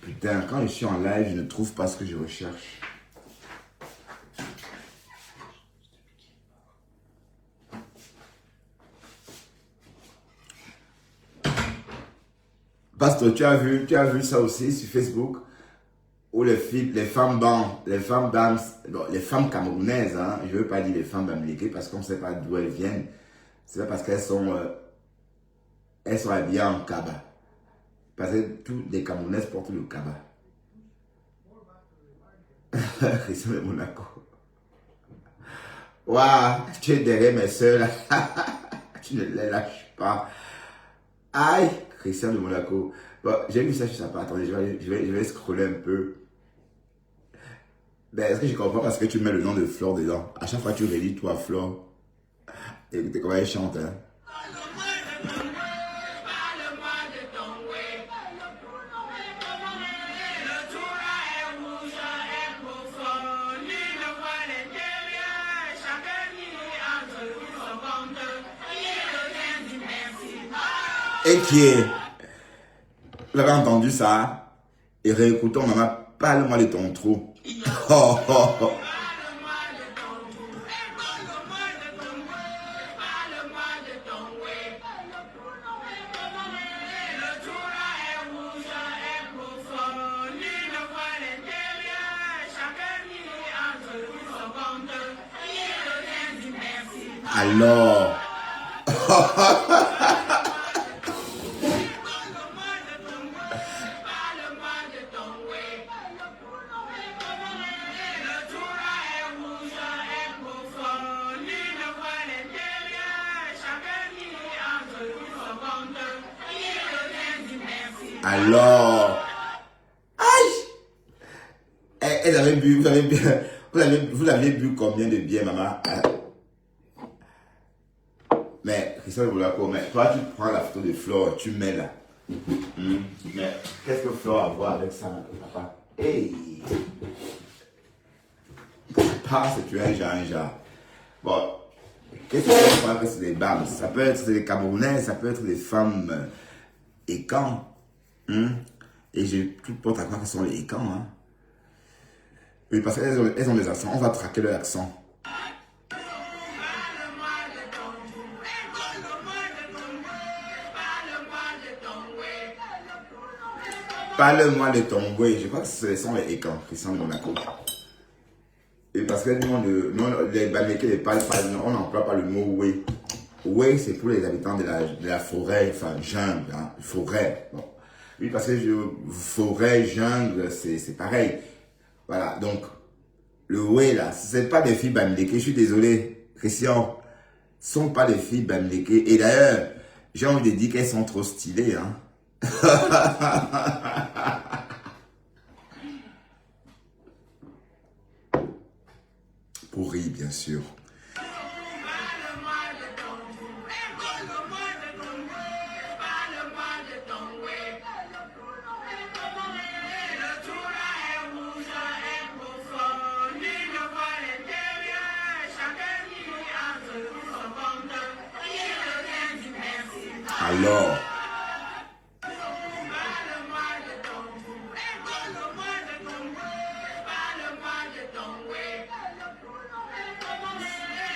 Putain, quand je suis en live, je ne trouve pas ce que je recherche. Pasteur, tu as vu ça aussi sur Facebook? Où les femmes camerounaises, hein, je ne veux pas dire les femmes bamileke parce qu'on ne sait pas d'où elles viennent. C'est pas parce qu'elles sont habillées en kaba. Parce que toutes les Camerounaises portent le kaba. Christian de Monaco. Waouh, tu es derrière mes soeurs là. Tu ne les lâches pas. Aïe, Christian de Monaco. Bon, j'ai vu ça sur sa page. Attendez, je vais scroller un peu. Ben, est-ce que je comprends parce que tu mets le nom de Flore dedans? À chaque fois, tu relis toi, Flore. Écoutez comment elle chante, hein. Et qui est? Vous avez entendu ça? Et réécoutons, maman, parle-moi de ton trou. Oh, oh, oh. Alors, alors, aïe, elles avaient bu, vous avez bu combien de bière, maman? Mais, Christian de Monaco, mais toi, tu prends la photo de Flore, tu mets là. Mais, qu'est-ce que Flore a à voir avec ça, papa? Hey! Pas si tu es un genre. Bon, qu'est-ce que tu crois que c'est des dames? Ça peut être des Camerounais, ça peut être des femmes écans. Et j'ai tout porte à croire que ce sont les écans. Hein? Oui, parce qu'elles ont des accents. On va traquer leur accent. Parle-moi de ton way. Je crois que ce sont les écans qui sont de Monaco. Et parce que nous les Bamileke ne parlent pas, on n'emploie pas le mot way. Way, c'est pour les habitants de la forêt, enfin, jungle, hein, forêt. Bon. Oui, parce que forêt, jungle, c'est pareil. Voilà, donc, le way là, ce n'est pas des filles Bamileke, je suis désolé, Christian, ce ne sont pas des filles Bamileke. Et d'ailleurs, j'ai envie de dire qu'elles sont trop stylées, hein. Pour rire, bien sûr. Alors,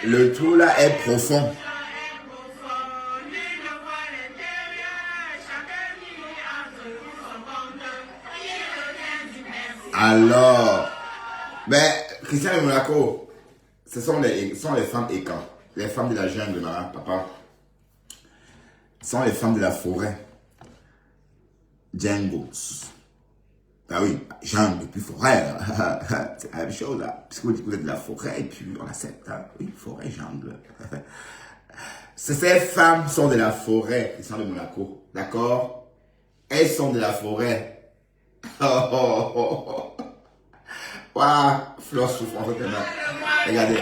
Le trou là est profond. Alors, ben, Christian de Monaco, ce sont les femmes écans. Les femmes de la jungle, maman, papa. Ce sont les femmes de la forêt. Django. Ah oui, jungle et puis forêt. C'est la même chose là. Parce que vous êtes de la forêt et puis on accepte. Hein? Oui, forêt, jungle. Ces femmes sont de la forêt, Christian de Monaco. D'accord? Elles sont de la forêt. Oh, oh, oh, oh. Waouh, Fleur souffrance tellement. Regardez.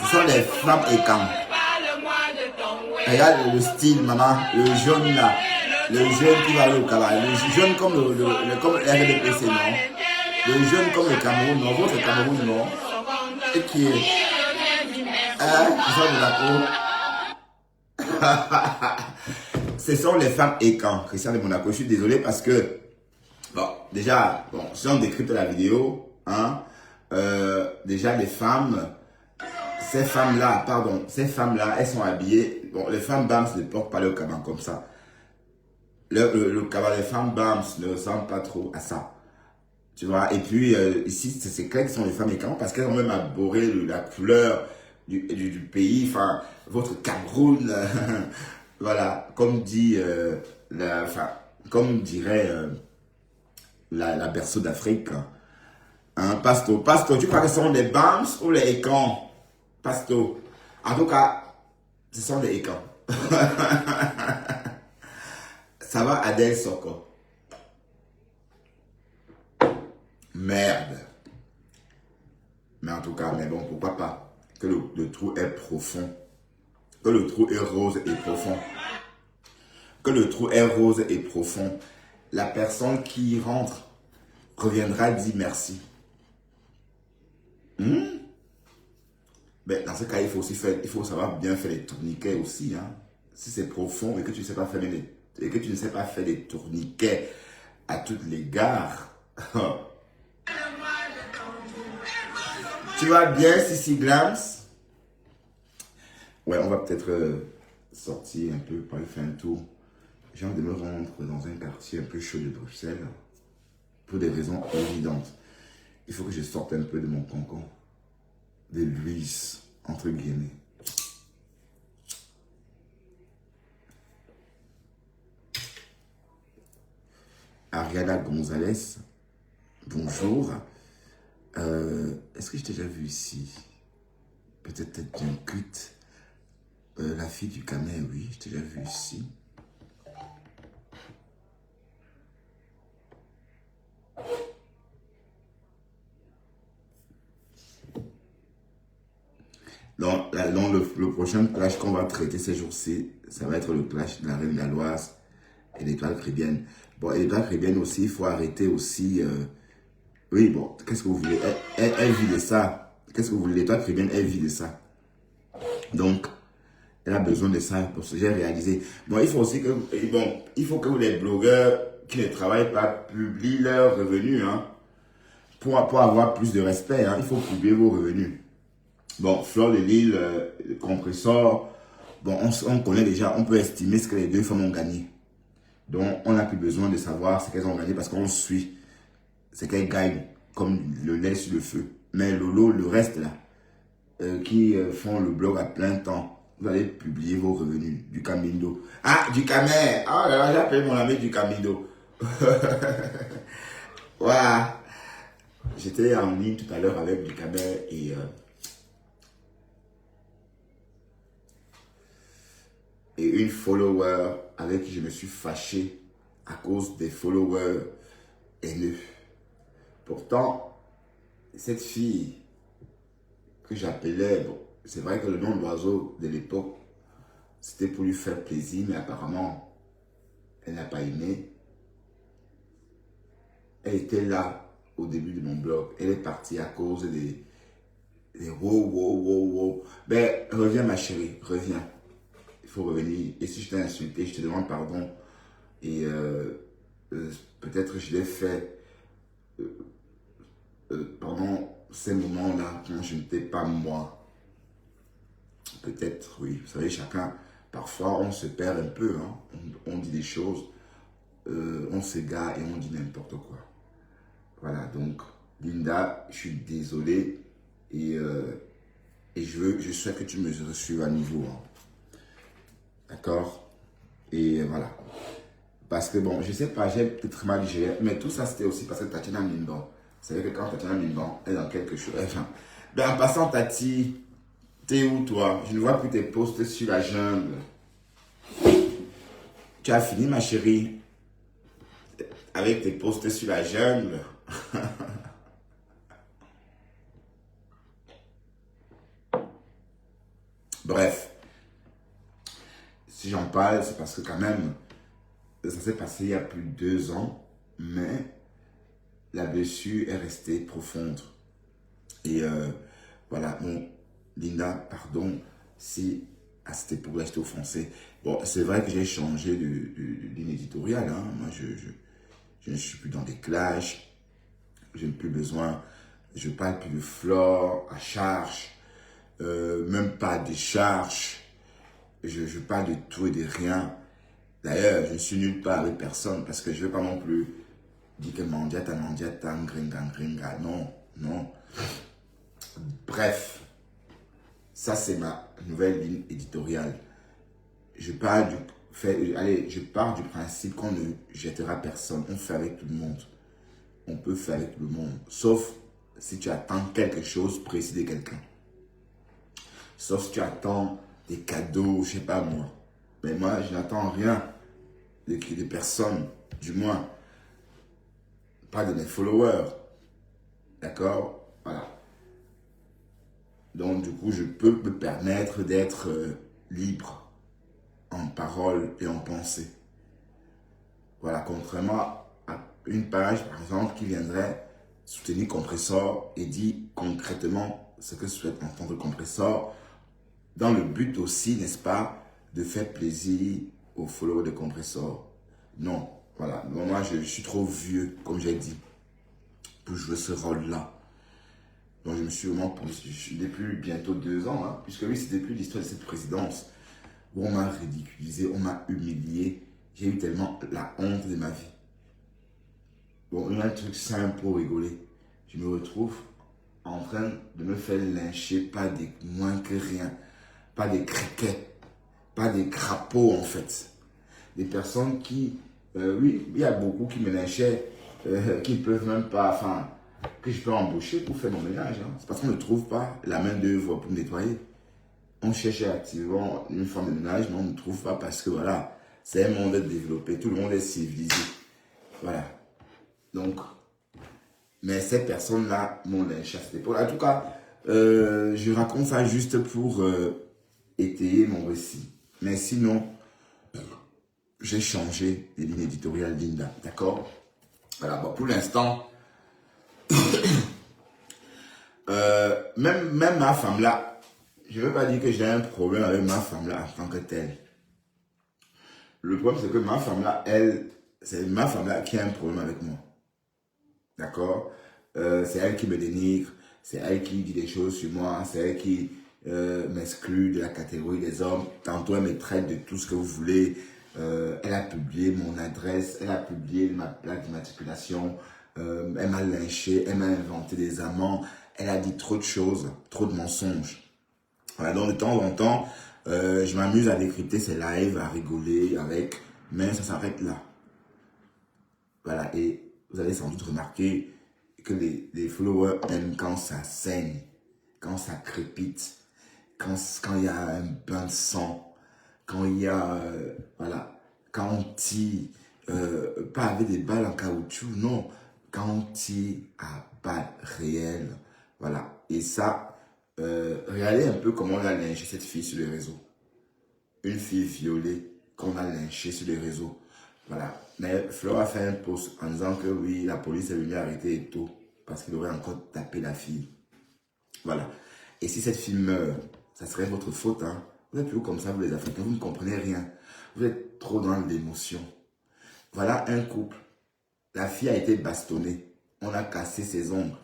Ce sont des femmes écans. Regarde le style, maman. Le jaune là. Le jaune qui va aller au Cameroun. Le jaune comme comme RDPC, non? Le jaune comme le Cameroun, non? Votre Cameroun, non? Et qui est. Christian de Monaco. Ce sont les femmes écans, Christian de Monaco. Je suis désolé parce que. Bon, déjà, si on décrypte la vidéo, hein, déjà les femmes, ces femmes-là, elles sont habillées, bon, les femmes BAMS ne portent pas le caban comme ça. Le caban des femmes BAMS ne ressemble pas trop à ça. Tu vois, et puis ici, c'est clair que ce sont les femmes écans parce qu'elles ont même abordé la couleur du pays, enfin, votre Cameroun, voilà, comme dit, comme dirait... la berceau d'Afrique. Hein, Pasto, tu crois que ce sont des BAMS ou les écans? Pasto. En tout cas, ce sont des écans. Ça va, Adèle Soko. Merde. Mais en tout cas, mais bon, pourquoi pas? Que le trou est profond. Que le trou est rose et profond. Que le trou est rose et profond. La personne qui y rentre reviendra dire merci. Mais dans ce cas, il faut savoir bien faire les tourniquets aussi. Hein. Si c'est profond et que tu ne sais pas faire des tourniquets à toutes les gares. Tu vas bien, Sissi Glams? Ouais, on va peut-être sortir un peu pour aller faire un tour. J'ai envie de me rendre dans un quartier un peu chaud de Bruxelles pour des raisons évidentes. Il faut que je sorte un peu de mon concon, de Luis, entre guillemets. Ariana Gonzalez, bonjour. Est-ce que je t'ai déjà vu ici? Peut-être bien cuite. La fille du Camer, oui, je t'ai déjà vu ici. Donc, le prochain clash qu'on va traiter ces jours-ci, ça va être le clash de la Reine Galloise et l'Étoile Chrétienne. Bon, et l'Étoile Chrétienne aussi, il faut arrêter aussi. Oui, bon, qu'est-ce que vous voulez? Elle vit de ça. Qu'est-ce que vous voulez? L'Étoile Chrétienne, elle vit de ça. Donc, elle a besoin de ça pour ce que j'ai réalisé. Bon, il faut aussi que. Bon, il faut que les blogueurs qui ne travaillent pas publient leurs revenus. Hein, pour avoir plus de respect, hein, il faut publier vos revenus. Bon, Fleur de Lille, compresseur, bon, on connaît déjà, on peut estimer ce que les deux femmes ont gagné. Donc, on n'a plus besoin de savoir ce qu'elles ont gagné parce qu'on suit ce qu'elles gagnent comme le lait sur le feu. Mais Lolo, le reste là, qui font le blog à plein temps, vous allez publier vos revenus du Camindo. Ah, du Camer! Ah, oh là là, j'ai appelé mon ami du Camindo. Voilà. J'étais en ligne tout à l'heure avec du Camer et une follower avec qui je me suis fâché à cause des followers haineux. Pourtant, cette fille que j'appelais, bon, c'est vrai que le nom d'oiseau de l'époque, c'était pour lui faire plaisir, mais apparemment, elle n'a pas aimé. Elle était là au début de mon blog. Elle est partie à cause des wow. Ben, reviens ma chérie, reviens. Il faut revenir. Et si je t'ai insulté, je te demande pardon. Et peut-être je l'ai fait pendant ces moments-là, quand je n'étais pas moi. peut-être, oui. Vous savez, chacun, parfois, on se perd un peu. Hein. On dit des choses, on s'égare et on dit n'importe quoi. Voilà, donc, Linda, je suis désolé et je souhaite que tu me suives à niveau. Hein. D'accord? Et voilà. Parce que bon, je sais pas, j'ai peut-être mal géré, mais tout ça c'était aussi parce que Tatiana Mindon. Vous savez que quand Tatiana Mindon est dans quelque chose. Enfin, ben en passant, Tati, t'es où toi? Je ne vois plus tes posts sur la jungle. Tu as fini, ma chérie, avec tes posts sur la jungle. Bref, si j'en parle, c'est parce que quand même, ça s'est passé il y a plus de 2 ans, mais la blessure est restée profonde. Et voilà, bon, Linda, pardon si à cette époque-là j'étais offensé. Bon, c'est vrai que j'ai changé de ligne éditoriale. Hein. Moi, je ne suis plus dans des clashs. Je n'ai plus besoin. Je parle plus de flore à charge. Même pas de charge. Je parle de tout et de rien. D'ailleurs, je ne suis nulle part avec personne parce que je ne veux pas non plus dire que mandiata, gringa, gringa. Non, non. Bref, ça c'est ma nouvelle ligne éditoriale. Je pars je pars du principe qu'on ne jettera personne. On fait avec tout le monde. On peut faire avec tout le monde. Sauf si tu attends quelque chose précis de quelqu'un. Sauf si tu attends des cadeaux, je sais pas moi. Mais moi, je n'attends rien de personne. Du moins, pas de mes followers. D'accord? Voilà. Donc, du coup, je peux me permettre d'être libre en parole et en pensée. Voilà, contrairement à une page, par exemple, qui viendrait soutenir Compressor et dit concrètement ce que souhaite entendre Compressor, dans le but aussi, n'est-ce pas, de faire plaisir aux followers de Compressor. Non, voilà. Moi, je suis trop vieux, comme j'ai dit, pour jouer ce rôle-là. Donc, je me suis vraiment posé, depuis bientôt 2 ans, hein, puisque oui, c'est depuis l'histoire de cette présidence où on m'a ridiculisé, on m'a humilié. J'ai eu tellement la honte de ma vie. Bon, un truc simple pour rigoler. Je me retrouve en train de me faire lyncher, pas des moins que rien, pas des criquets, pas des crapauds en fait. Des personnes qui, oui, il y a beaucoup qui me lynchaient, qui ne peuvent même pas, enfin, que je peux embaucher pour faire mon ménage. Hein. C'est parce qu'on ne trouve pas la main d'œuvre pour nettoyer. On cherche activement une femme de ménage, mais on ne trouve pas parce que voilà, c'est un monde développé, tout le monde est civilisé. Voilà. Donc, mais ces personnes-là m'ont lynché à cette époque. En tout cas, je raconte ça juste pour étayer mon récit. Mais sinon, j'ai changé les lignes éditoriales Linda. D'accord? Voilà, bon, pour l'instant, même ma femme-là, je ne veux pas dire que j'ai un problème avec ma femme-là en tant que telle. Le problème, c'est que ma femme-là, c'est ma femme-là qui a un problème avec moi. D'accord? C'est elle qui me dénigre, c'est elle qui dit des choses sur moi, c'est elle qui m'exclut de la catégorie des hommes. Tantôt, elle me traite de tout ce que vous voulez. Elle a publié mon adresse, elle a publié ma plaque d'immatriculation, elle m'a lynché, elle m'a inventé des amants, elle a dit trop de choses, trop de mensonges. Voilà, donc de temps en temps, je m'amuse à décrypter ces lives, à rigoler avec, mais ça s'arrête là. Voilà, et vous allez sans doute remarquer que les followers aiment quand ça saigne, quand ça crépite, quand il y a un bain de sang, quand il y a, voilà, quand on tire, pas avec des balles en caoutchouc, non, quand on tire à balles réelles, voilà. Et ça, regardez un peu comment on a lynché cette fille sur les réseaux. Une fille violée qu'on a lynchée sur les réseaux. Voilà. Mais Fleur a fait un post en disant que oui, la police est venue arrêter Eto parce qu'il aurait encore tapé la fille. Voilà. Et si cette fille meurt, ça serait votre faute. Hein. Vous êtes toujours comme ça, vous les Africains, vous ne comprenez rien. Vous êtes trop dans l'émotion. Voilà un couple. La fille a été bastonnée. On a cassé ses ongles.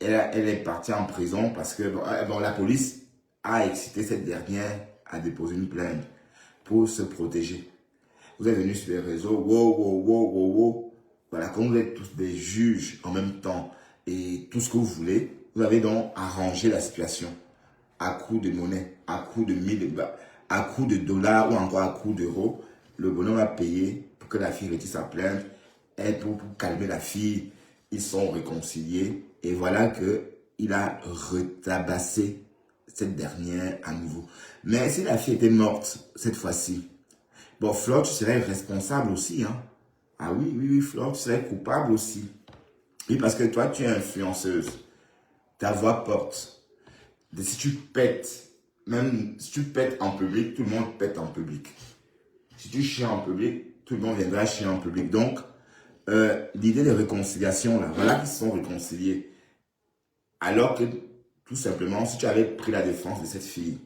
Elle est partie en prison parce que bon, la police a excité cette dernière à déposer une plainte pour se protéger. Vous êtes venus sur les réseaux, wow. Voilà, comme vous êtes tous des juges en même temps et tout ce que vous voulez, vous avez donc arrangé la situation à coup de monnaie, à coup de 1000, à coup de dollars ou encore à coup d'euros. Le bonhomme a payé pour que la fille retire sa plainte et pour calmer la fille, ils sont réconciliés et voilà que il a retabassé cette dernière à nouveau. Mais si la fille était morte cette fois-ci, bon, Flore, tu serais responsable aussi, hein. Ah oui, Flore, tu serais coupable aussi. Oui, parce que toi, tu es influenceuse. Ta voix porte. Si tu pètes, même si tu pètes en public, tout le monde pète en public. Si tu chies en public, tout le monde viendra chier en public. Donc, l'idée de réconciliation, là, voilà qu'ils se sont réconciliés. Alors que, tout simplement, si tu avais pris la défense de cette fille,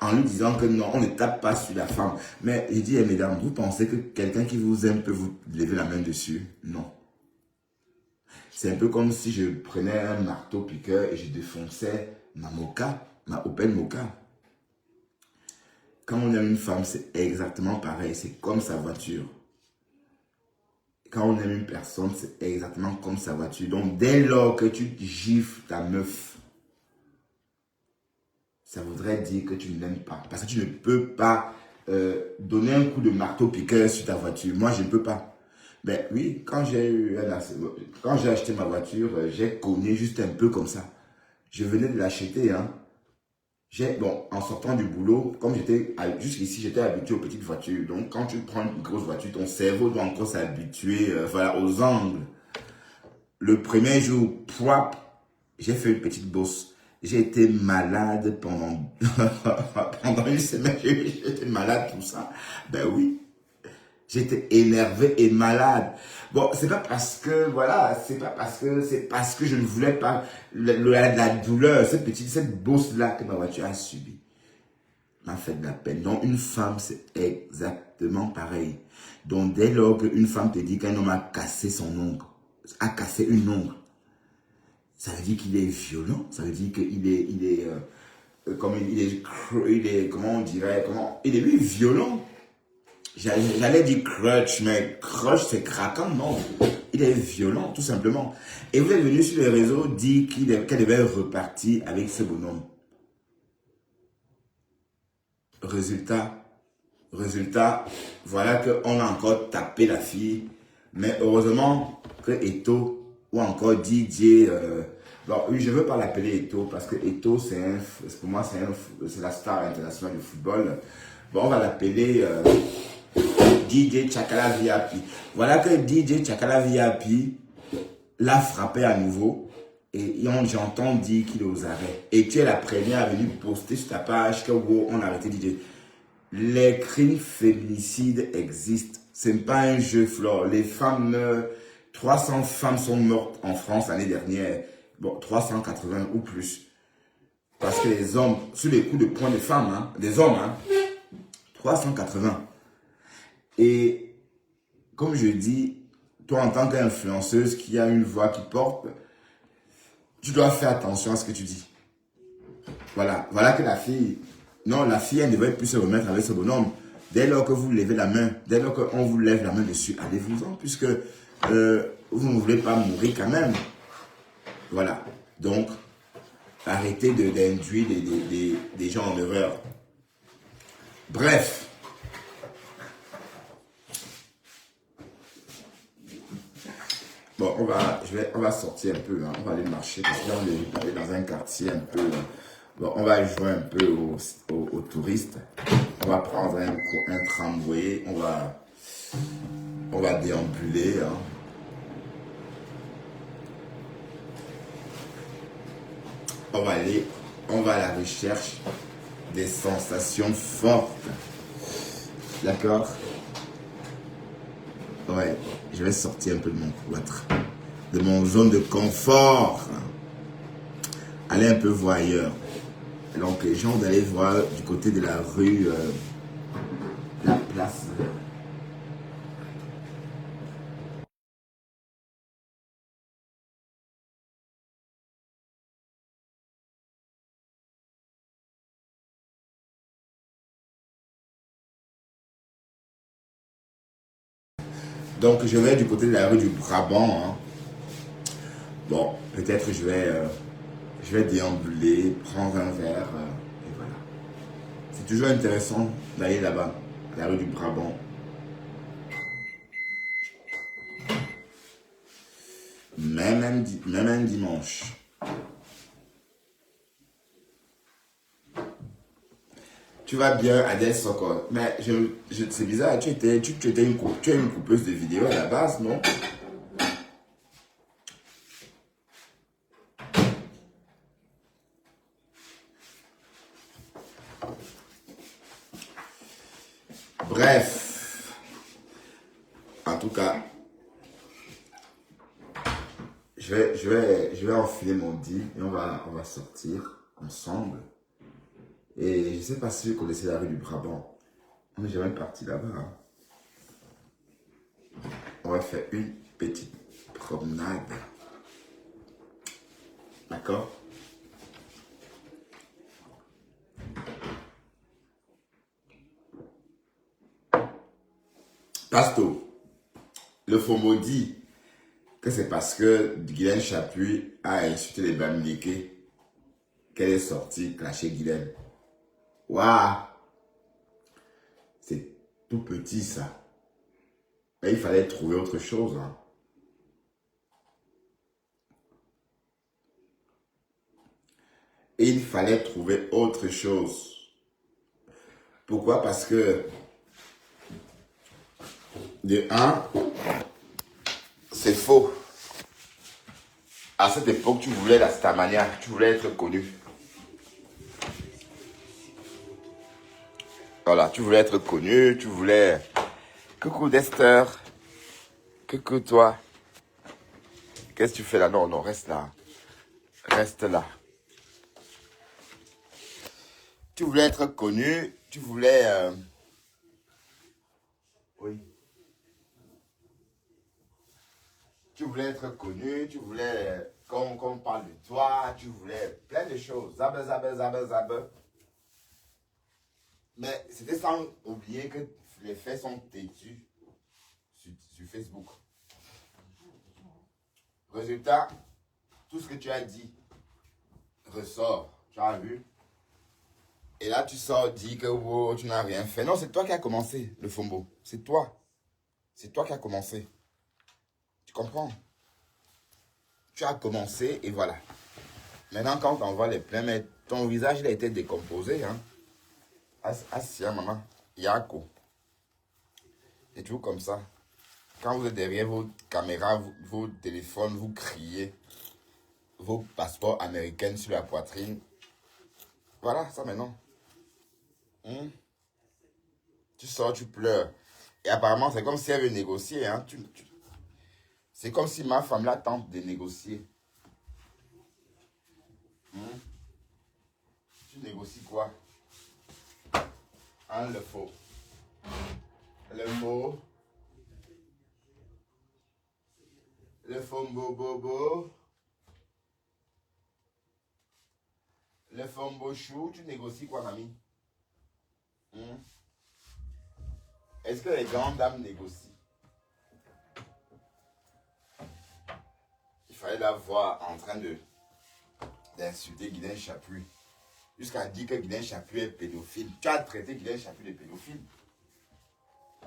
en lui disant que non, on ne tape pas sur la femme. Mais il dit, mesdames, vous pensez que quelqu'un qui vous aime peut vous lever la main dessus? Non. C'est un peu comme si je prenais un marteau piqueur et je défonçais ma Moka, ma Opel Moka. Quand on aime une femme, c'est exactement pareil. C'est comme sa voiture. Quand on aime une personne, c'est exactement comme sa voiture. Donc, dès lors que tu gifles ta meuf, ça voudrait dire que tu ne l'aimes pas. Parce que tu ne peux pas donner un coup de marteau piqueur sur ta voiture. Moi, je ne peux pas. Ben oui, quand j'ai acheté ma voiture, j'ai cogné juste un peu comme ça. Je venais de l'acheter, hein. Bon, en sortant du boulot, comme jusqu'ici, j'étais habitué aux petites voitures. Donc, quand tu prends une grosse voiture, ton cerveau doit encore s'habituer voilà, aux angles. Le premier jour, j'ai fait une petite bosse. J'ai été malade pendant, pendant une semaine. J'étais malade, tout ça. Ben oui. J'étais énervé et malade. Bon, c'est pas parce que, voilà, c'est parce que je ne voulais pas la douleur, cette bosse-là que ma voiture a subie m'a fait de la peine. Donc, une femme, c'est exactement pareil. Donc, dès lors qu'une femme te dit qu'un homme a cassé son ongle, a cassé une ongle, ça veut dire qu'il est violent, ça veut dire qu'il est, comment on dirait, il est lui violent. J'allais dire crutch, mais crutch c'est craquant, non. Il est violent, tout simplement. Et vous êtes venu sur les réseaux dire qu'elle devait repartir avec ce bonhomme. Résultat, voilà qu'on a encore tapé la fille. Mais heureusement que Eto ou encore DJ, bon, oui, je ne veux pas l'appeler Eto parce que Eto, pour moi, c'est la star internationale du football. Bon, on va l'appeler DJ Chakala VIP. Voilà que DJ Chakala VIP l'a frappé à nouveau et j'entends dire qu'il est aux arrêts. Et tu es la première à venir poster sur ta page que wow, on a arrêté DJ. Les crimes féminicides existent. Ce n'est pas un jeu, Flore. Les femmes meurent. 300 femmes sont mortes en France l'année dernière. Bon, 380 ou plus. Parce que les hommes, sous les coups de poing des femmes, hein, des hommes, hein, 380. Et comme je dis, toi en tant qu'influenceuse qui a une voix qui porte, tu dois faire attention à ce que tu dis. Voilà que la fille, non, la fille, elle ne devrait plus se remettre avec ce bonhomme. Dès lors que vous levez la main, dès lors qu'on vous lève la main dessus, allez-vous-en, puisque vous ne voulez pas mourir quand même. Voilà. Donc, arrêtez d'induire des gens en erreur. Bref. Bon, on va sortir un peu, hein. On va aller marcher, parce que là, on est dans un quartier un peu. Bon, on va jouer un peu aux touristes. On va prendre un tramway, on va déambuler, hein. On va à la recherche des sensations fortes. D'accord? Ouais, je vais sortir un peu de mon cloître, de mon zone de confort. Aller un peu voir ailleurs. Donc, les gens d'aller voir du côté de la rue, la place. Donc, je vais du côté de la rue du Brabant. Hein. Bon, peut-être je vais déambuler, prendre un verre, et voilà. C'est toujours intéressant d'aller là-bas, à la rue du Brabant. Même un dimanche. Tu vas bien, Adès Sokol. Mais c'est bizarre, tu étais tu es une coupeuse de vidéos à la base, non? Bref, en tout cas, je vais enfiler mon deal et on va sortir ensemble. Et je ne sais pas si vous connaissez la rue du Brabant. On n'est jamais parti là-bas. Hein. On va faire une petite promenade. D'accord? Pasto, le FOMO dit que c'est parce que Guylaine Chapuis a insulté les Bamileke qu'elle est sortie clasher Guylaine. Waouh! C'est tout petit ça. Mais il fallait trouver autre chose. Hein. Et il fallait trouver autre chose. Pourquoi? Parce que de un, c'est faux. À cette époque, tu voulais la Starmania, tu voulais être connu. Voilà, tu voulais être connu, tu voulais... Coucou Dester, coucou toi. Qu'est-ce que tu fais là? Non, non, reste là. Reste là. Tu voulais être connu, tu voulais... Oui. Tu voulais être connu, tu voulais qu'on parle de toi, tu voulais plein de choses. Zabe, zabe, zabe, zabe. Mais c'était sans oublier que les faits sont têtus sur Facebook. Résultat, tout ce que tu as dit ressort. Tu as vu? Et là, tu sors, dis que oh, tu n'as rien fait. Non, c'est toi qui as commencé le fombo. C'est toi. C'est toi qui as commencé. Tu comprends? Tu as commencé et voilà. Maintenant, quand on voit les plaintes, mais ton visage, il a été décomposé. Hein? Assia, maman. Yako. Et tout comme ça. Quand vous êtes derrière vos caméras, vos téléphones, vous criez vos passeports américains sur la poitrine. Voilà, ça maintenant. Tu sors, tu pleures. Et apparemment, c'est comme si elle veut négocier. Hein? C'est comme si ma femme là tente de négocier. Tu négocies quoi? Hein, le faux. Le faux. Le fombo bobo. Le fombo chou. Tu négocies quoi, mamie? Est-ce que les grandes dames négocient? Il fallait la voir en train d'insulter Guylaine Chapuis. Jusqu'à dire que Guylaine Chapuis est pédophile. Tu as traité Guylaine Chapuis de pédophile.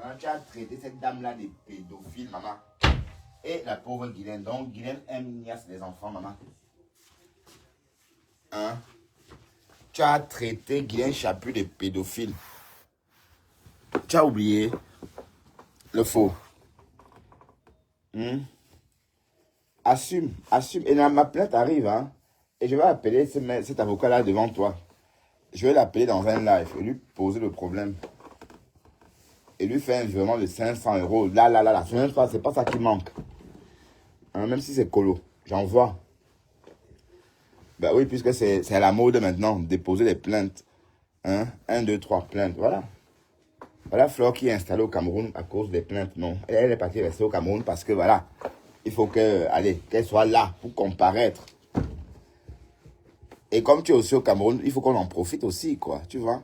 Hein, tu as traité cette dame-là de pédophile, maman. Et la pauvre Guylaine. Donc, Guylaine aime niasse les enfants, maman. Hein? Tu as traité Guylaine Chapuis de pédophile. Tu as oublié le faux. Assume, assume. Et ma plainte arrive, hein. Et je vais appeler cet avocat-là devant toi. Je vais l'appeler dans un live et lui poser le problème. Et lui faire un virement de 500 euros. Là. C'est pas ça qui manque. Hein, même si c'est colo. J'envoie. Ben oui, puisque c'est à la mode maintenant. Déposer des plaintes. Hein? 1, 2, 3 plaintes. Voilà. Voilà Flore qui est installée au Cameroun à cause des plaintes. Non. Elle est partie rester au Cameroun parce que voilà. Il faut qu'elle soit là pour comparaître. Et comme tu es aussi au Cameroun, il faut qu'on en profite aussi, quoi. Tu vois?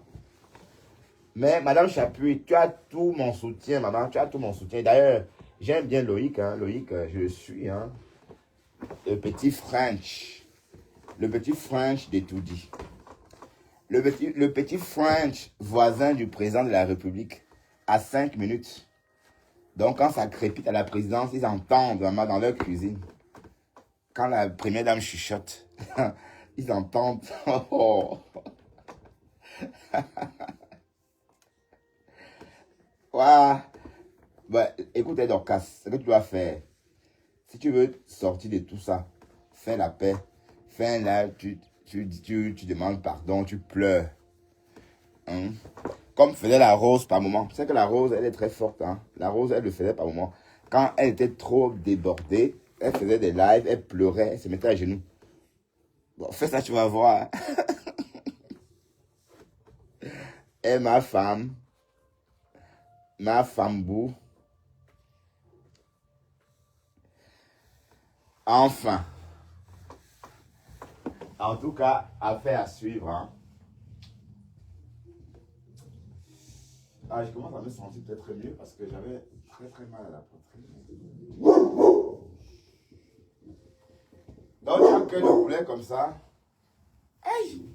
Mais Madame Chapuis, tu as tout mon soutien, maman. Tu as tout mon soutien. D'ailleurs, J'aime bien Loïc, hein. Loïc, je le suis, hein. Le petit French d'étoudi. Le petit French, voisin du président de la République, à 5 minutes. Donc, quand ça crépite à la présidence, ils entendent vraiment dans leur cuisine. Quand la première dame chuchote, ils entendent. Oh. Ouais. Bah, écoute, Dorcas, ce que tu dois faire, si tu veux sortir de tout ça, fais la paix, fais un live, tu demandes pardon, tu pleures. Hein? Comme faisait la Rose par moment. Tu sais que la Rose, elle est très forte. Hein? La Rose, elle le faisait par moment. Quand elle était trop débordée, elle faisait des lives, elle pleurait, elle se mettait à genoux. Bon, fais ça, tu vas voir. Et ma femme boue. Enfin. En tout cas, affaire à suivre. Hein. Ah, je commence à me sentir peut-être mieux parce que j'avais très très mal à la poitrine. Donc, tu as un cœur de poulet comme ça. Hey!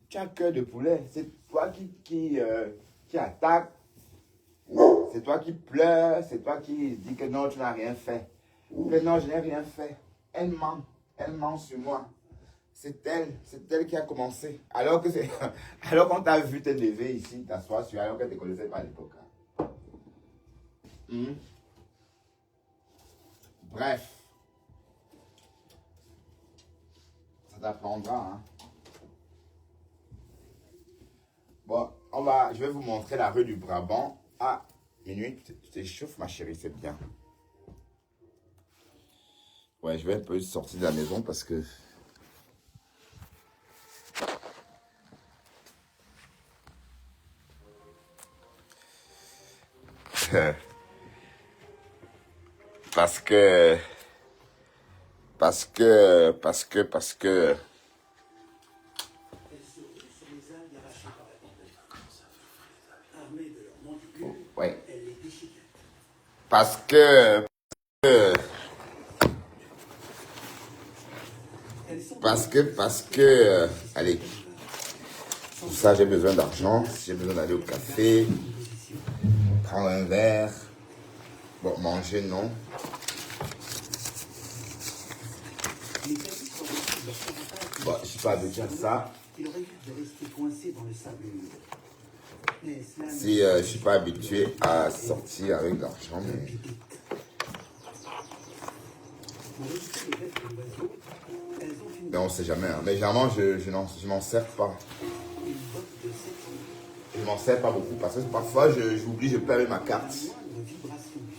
Tu as un cœur de poulet. C'est toi qui attaque. C'est toi qui pleure. C'est toi qui dis que non, tu n'as rien fait. Que non, je n'ai rien fait. Elle ment. Elle ment sur moi. C'est elle qui a commencé. Alors qu'on t'a vu te lever ici, t'asseoir sur alors qu'elle ne te connaissait pas à l'époque. Hmm. Bref. Ça t'apprendra. Hein. Bon, je vais vous montrer la rue du Brabant. Ah, minuit, tu t'échauffes ma chérie, c'est bien. Ouais, je vais un peu sortir de la maison parce que... parce que... Ouais. Allez. Pour ça, j'ai besoin d'argent. J'ai besoin d'aller au café. Prendre un verre. Bon, manger, non. Bon, je suis pas habitué à ça. Si je suis pas habitué à sortir avec de l'argent, mais... Mais on sait jamais. Hein. Mais généralement, je m'en sers pas. Je m'en sers pas beaucoup parce que parfois, j'oublie, je perds ma carte.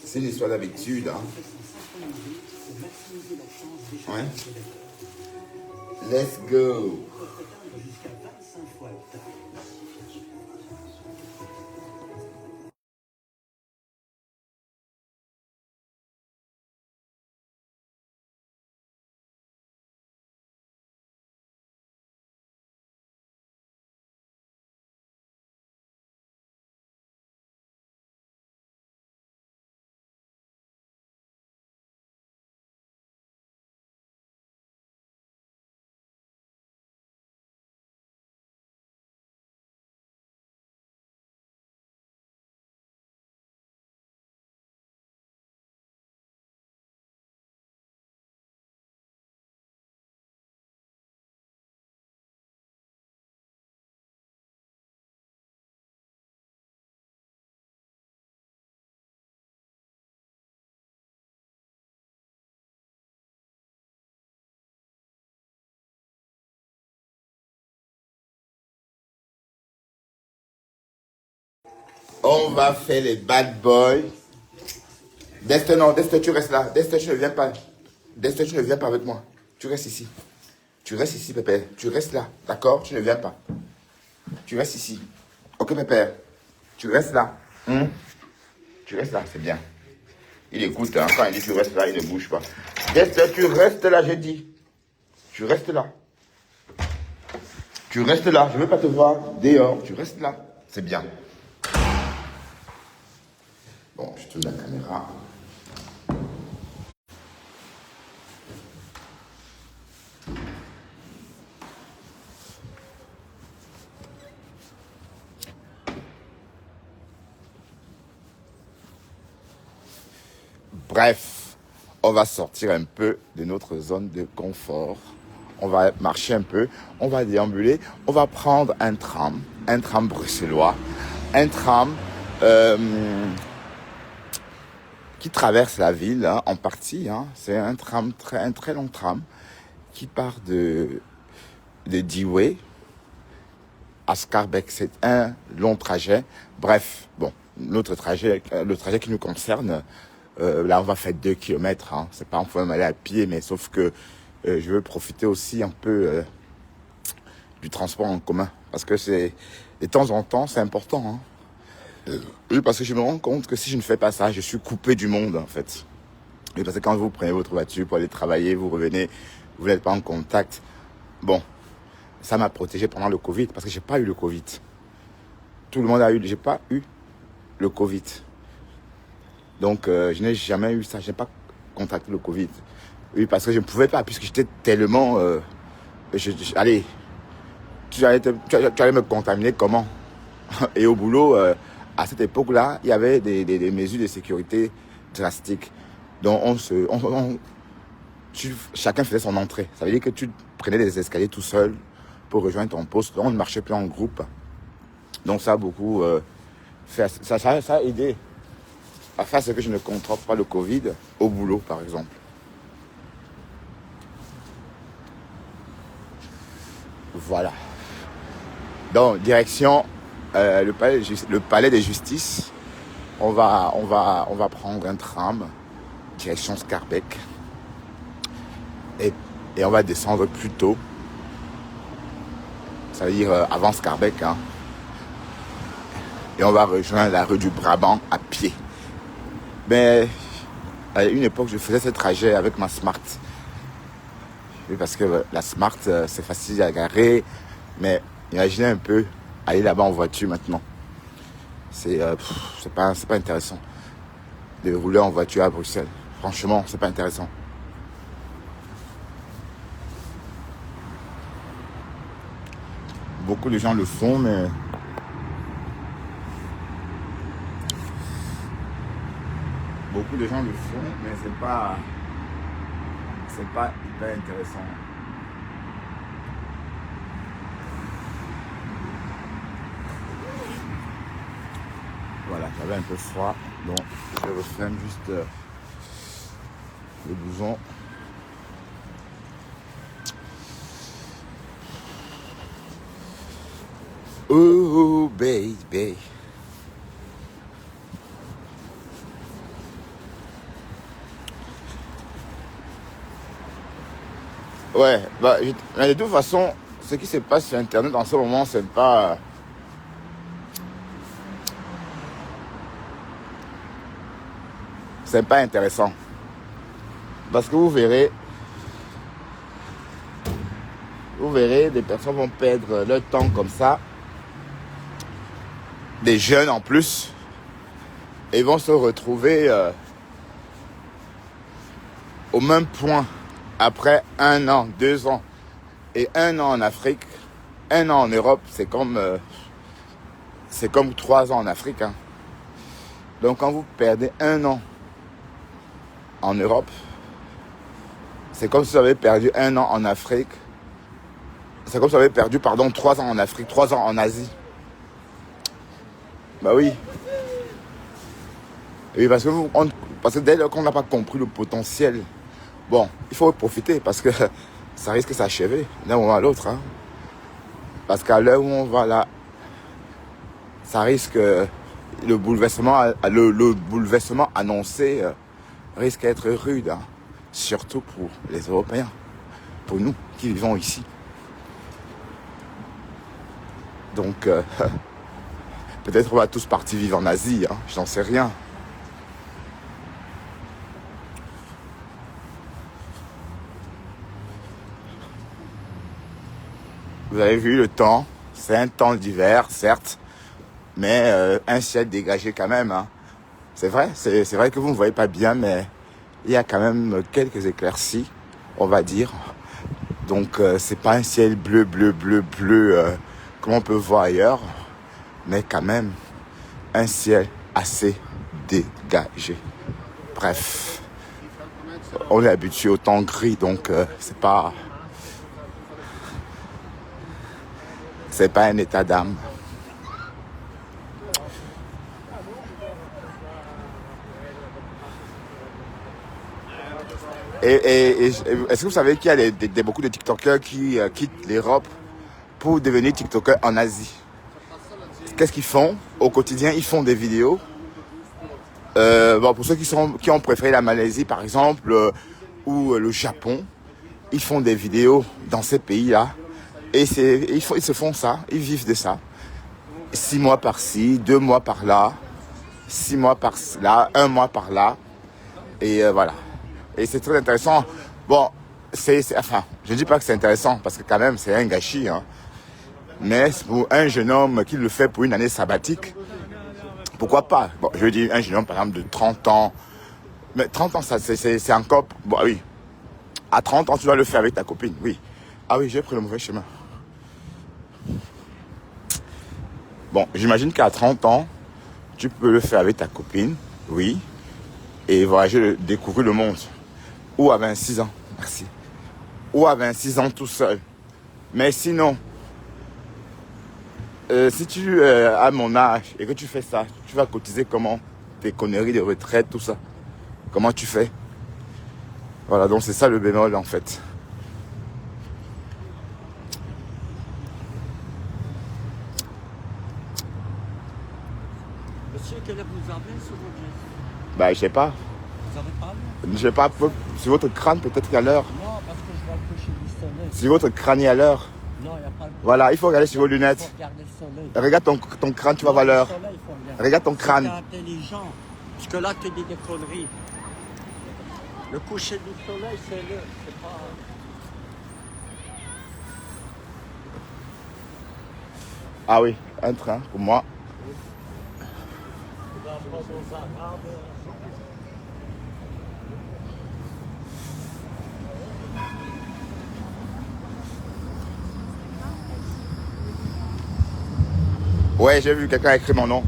C'est une histoire d'habitude. Hein. Ouais. Let's go. On va faire les bad boys. Dexter, non, Dexter, tu restes là. Dexter, tu ne viens pas. Dexter, tu ne viens pas avec moi. Tu restes ici. Tu restes ici, Pépère. Tu restes là. D'accord? Tu ne viens pas. Tu restes ici. Ok, Pépère. Tu restes là. Tu restes là, c'est bien. Il écoute, hein. Quand il dit tu restes là, il ne bouge pas. Dexter, tu restes là, j'ai dit. Tu restes là. Tu restes là. Je ne veux pas te voir dehors. Tu restes là. C'est bien. Bon, je tourne la caméra. Bref, on va sortir un peu de notre zone de confort. On va marcher un peu, on va déambuler, on va prendre un tram bruxellois, un tram qui traverse la ville hein, en partie. Hein. C'est un très long tram qui part de Dewey à Schaerbeek. C'est un long trajet. Bref, bon, notre trajet, le trajet qui nous concerne, là on va faire 2 kilomètres. Hein. C'est pas, on peut même aller à pied, mais sauf que je veux profiter aussi un peu du transport en commun. Parce que c'est, de temps en temps, c'est important. Hein. Oui, parce que je me rends compte que si je ne fais pas ça, je suis coupé du monde, en fait. Et parce que quand vous prenez votre voiture pour aller travailler, vous revenez, vous n'êtes pas en contact. Bon, ça m'a protégé pendant le Covid, parce que j'ai pas eu le Covid. Tout le monde a eu, j'ai pas eu le Covid. Donc, je n'ai jamais eu ça, je n'ai pas contracté le Covid. Oui, parce que je ne pouvais pas, puisque j'étais tellement... allez, tu allais me contaminer comment? Et au boulot, à cette époque-là, il y avait des mesures de sécurité drastiques. Donc, chacun faisait son entrée. Ça veut dire que tu prenais des escaliers tout seul pour rejoindre ton poste. Donc, on ne marchait plus en groupe. Donc, ça a beaucoup fait... Ça a aidé à faire ce que je ne contrôle pas le Covid au boulot, par exemple. Voilà. Donc, direction le palais de justice. On va prendre un tram, direction Schaerbeek. Et on va descendre plus tôt. Ça veut dire avant Schaerbeek. Hein. Et on va rejoindre la rue du Brabant à pied. Mais à une époque, je faisais ce trajet avec ma Smart. Oui, parce que la Smart, c'est facile à garer. Mais imaginez un peu aller là-bas en voiture maintenant. C'est pas intéressant de rouler en voiture à Bruxelles. Franchement, c'est pas intéressant. Beaucoup de gens le font, mais c'est pas hyper intéressant. Voilà, j'avais un peu froid, donc je referme juste le blouson. Oh baby. Ouais, mais de toute façon, ce qui se passe sur Internet en ce moment, c'est pas intéressant. Parce que vous verrez, des personnes vont perdre leur temps comme ça. Des jeunes en plus. Et vont se retrouver au même point après 1 an, 2 ans. Et 1 an en Afrique, 1 an en Europe, c'est comme 3 ans en Afrique. Hein. Donc quand vous perdez 1 an en Europe, c'est comme si vous avez perdu 1 an en Afrique. C'est comme si vous avez perdu, 3 ans en Afrique, 3 ans en Asie. Bah oui. Oui, parce que dès lors qu'on n'a pas compris le potentiel, bon, il faut profiter parce que ça risque de s'achever d'un moment à l'autre. Hein. Parce qu'à l'heure où on va là, ça risque, le bouleversement annoncé risque d'être rude. Hein. Surtout pour les Européens, pour nous qui vivons ici. Donc, peut-être on va tous partir vivre en Asie, hein, j'en sais rien. Vous avez vu le temps, c'est un temps d'hiver, certes, mais un ciel dégagé quand même. Hein. C'est vrai que vous ne voyez pas bien, mais il y a quand même quelques éclaircies, on va dire. Donc, c'est pas un ciel bleu, comme on peut voir ailleurs, mais quand même un ciel assez dégagé. Bref, on est habitué au temps gris, donc c'est pas un état d'âme. Et est-ce que vous savez qu'il y a beaucoup de TikTokers qui quittent l'Europe pour devenir TikTokers en Asie? Qu'est-ce qu'ils font au quotidien? Ils font des vidéos. Bon, pour ceux qui ont préféré la Malaisie, par exemple, ou le Japon, ils font des vidéos dans ces pays-là. Et ils se font ça, ils vivent de ça. 6 mois par-ci, 2 mois par-là, 6 mois par-là, 1 mois par-là. Et voilà. Et c'est très intéressant. Bon, enfin, je ne dis pas que c'est intéressant, parce que quand même, c'est un gâchis. Hein. Mais pour un jeune homme qui le fait pour une année sabbatique, pourquoi pas? Bon, je veux dire, un jeune homme, par exemple, de 30 ans. Mais 30 ans, ça, c'est encore... Bon, oui. À 30 ans, tu dois le faire avec ta copine, oui. Ah oui, j'ai pris le mauvais chemin. Bon, j'imagine qu'à 30 ans, tu peux le faire avec ta copine, oui. Et voyager, découvrir le monde. Ou à 26 ans, merci. Ou à 26 ans tout seul. Mais sinon, si tu as mon âge et que tu fais ça, tu vas cotiser comment? Tes conneries de retraite, tout ça. Comment tu fais? Voilà, donc c'est ça le bémol en fait. Monsieur, quelle heure vous avez sur votre geste? Bah, je sais pas. Vous avez parlé? Je sais pas, sur votre crâne peut-être qu'à l'heure. Non, parce que je vois le coucher du soleil. Sur votre crâne à l'heure. Non, il n'y a pas le... Voilà, il faut regarder sur vos Il lunettes. faut regarder le soleil. Regarde ton crâne, tu vas voir l'heure. Regarde ton crâne. C'est intelligent. Parce que là, tu dis des conneries. Le coucher du soleil, c'est l'heure. C'est pas... Ah oui, un train pour moi. Ouais, j'ai vu quelqu'un écrire mon nom.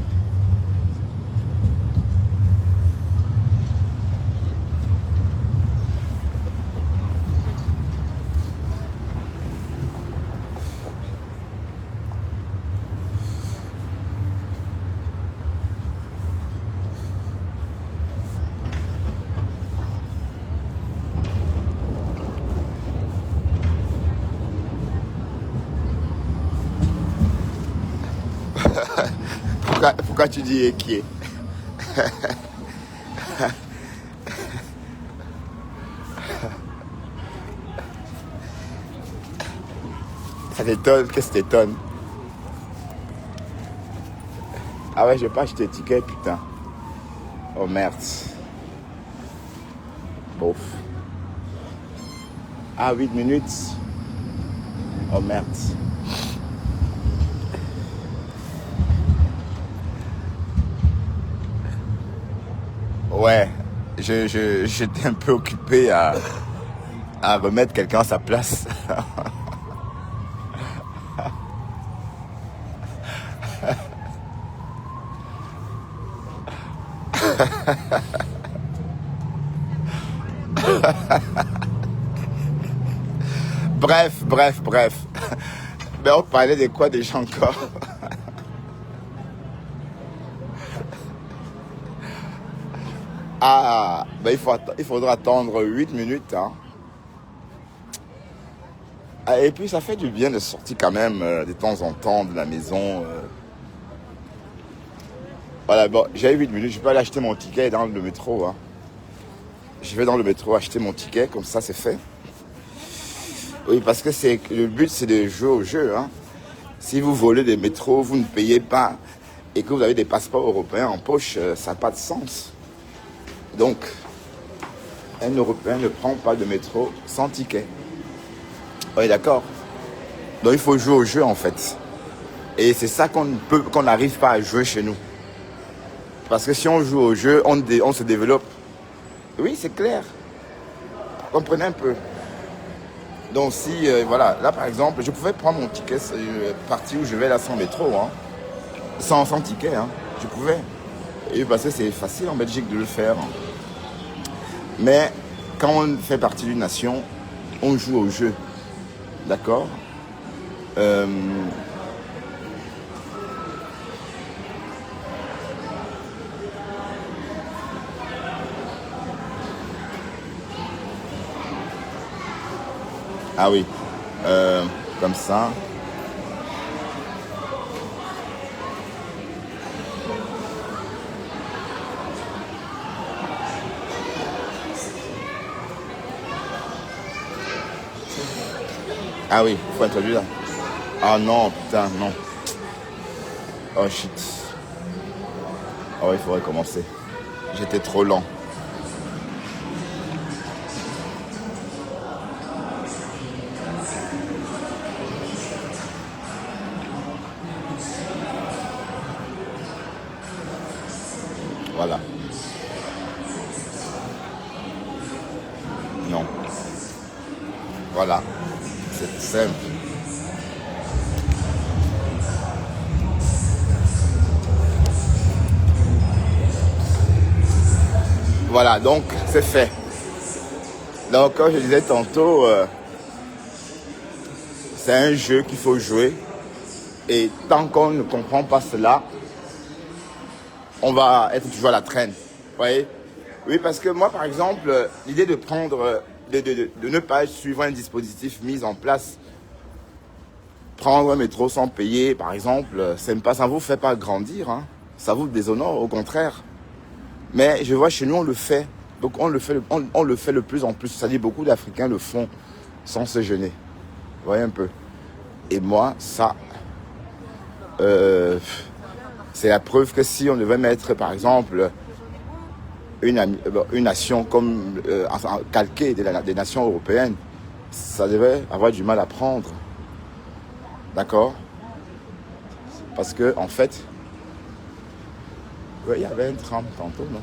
Pourquoi tu dis qui est? Ça t'étonne? Qu'est-ce que t'étonne? Ah ouais, j'ai pas acheté de ticket, putain. Oh merde. Bof. Ah, 8 minutes. Oh merde. Ouais, j'étais un peu occupé à remettre quelqu'un à sa place. Bref. Mais on parlait de quoi déjà encore? Ah, ben il faudra attendre 8 minutes. Hein. Ah, et puis ça fait du bien de sortir quand même de temps en temps de la maison. Voilà, bon, j'ai 8 minutes, je peux aller acheter mon ticket dans le métro. Hein. Je vais dans le métro acheter mon ticket, comme ça c'est fait. Oui, parce que le but c'est de jouer au jeu. Hein. Si vous volez des métros, vous ne payez pas et que vous avez des passeports européens en poche, ça n'a pas de sens. Donc, un Européen ne prend pas de métro sans ticket. Oui, d'accord. Donc, il faut jouer au jeu, en fait. Et c'est ça qu'on n'arrive pas à jouer chez nous. Parce que si on joue au jeu, on se développe. Oui, c'est clair. Comprenez un peu. Donc, si, voilà, là, par exemple, je pouvais prendre mon ticket, partir où je vais là sans métro, hein. Sans ticket, hein. Je pouvais. Et parce que c'est facile en Belgique de le faire. Mais quand on fait partie d'une nation, on joue au jeu. D'accord. Ah oui. Comme ça. Ah oui, faut introduire. Ah non, putain, non. Oh shit. Oh, il faudrait commencer. J'étais trop lent. Voilà. Non. Voilà. C'est simple. Voilà, donc c'est fait. Donc comme je disais tantôt, c'est un jeu qu'il faut jouer. Et tant qu'on ne comprend pas cela, on va être toujours à la traîne. Vous voyez? Oui, parce que moi, par exemple, l'idée de prendre, de ne pas suivre un dispositif mis en place, prendre un métro sans payer, par exemple, ça ne vous fait pas grandir, hein. Ça vous déshonore, au contraire. Mais je vois chez nous, on le fait. Donc on le fait de plus en plus. C'est-à-dire beaucoup d'Africains le font sans se gêner. Vous voyez un peu. Et moi, ça, c'est la preuve que si on devait mettre, par exemple, une nation comme calquée des nations européennes, ça devait avoir du mal à prendre. D'accord? Parce que, en fait, ouais, il y avait un tram tantôt, non?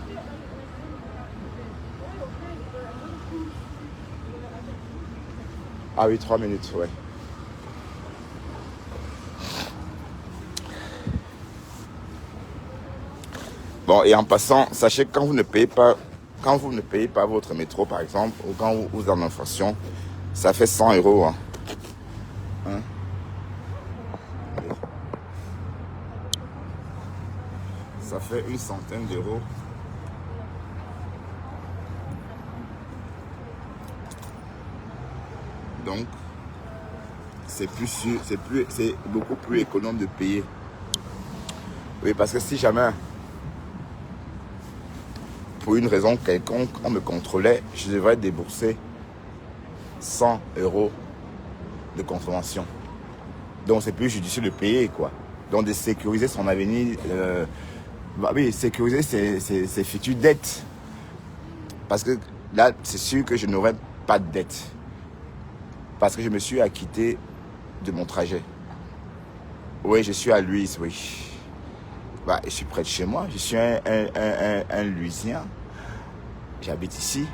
Ah oui, 3 minutes, ouais. Bon, et en passant, sachez que quand vous ne payez pas votre métro, par exemple, ou quand vous êtes en infraction, ça fait 100 euros. Hein. Ça fait une centaine d'euros. Donc, c'est beaucoup plus économe de payer. Oui, parce que si jamais, pour une raison quelconque, on me contrôlait, je devrais débourser 100 euros de contravention. Donc, c'est plus judicieux de payer, quoi. Donc, de sécuriser son avenir. Bah oui, sécuriser ses futures dettes. Parce que là, c'est sûr que je n'aurai pas de dette. Parce que je me suis acquitté de mon trajet. Oui, je suis à Luise, oui. Bah, je suis près de chez moi. Je suis un Luisien. J'habite ici.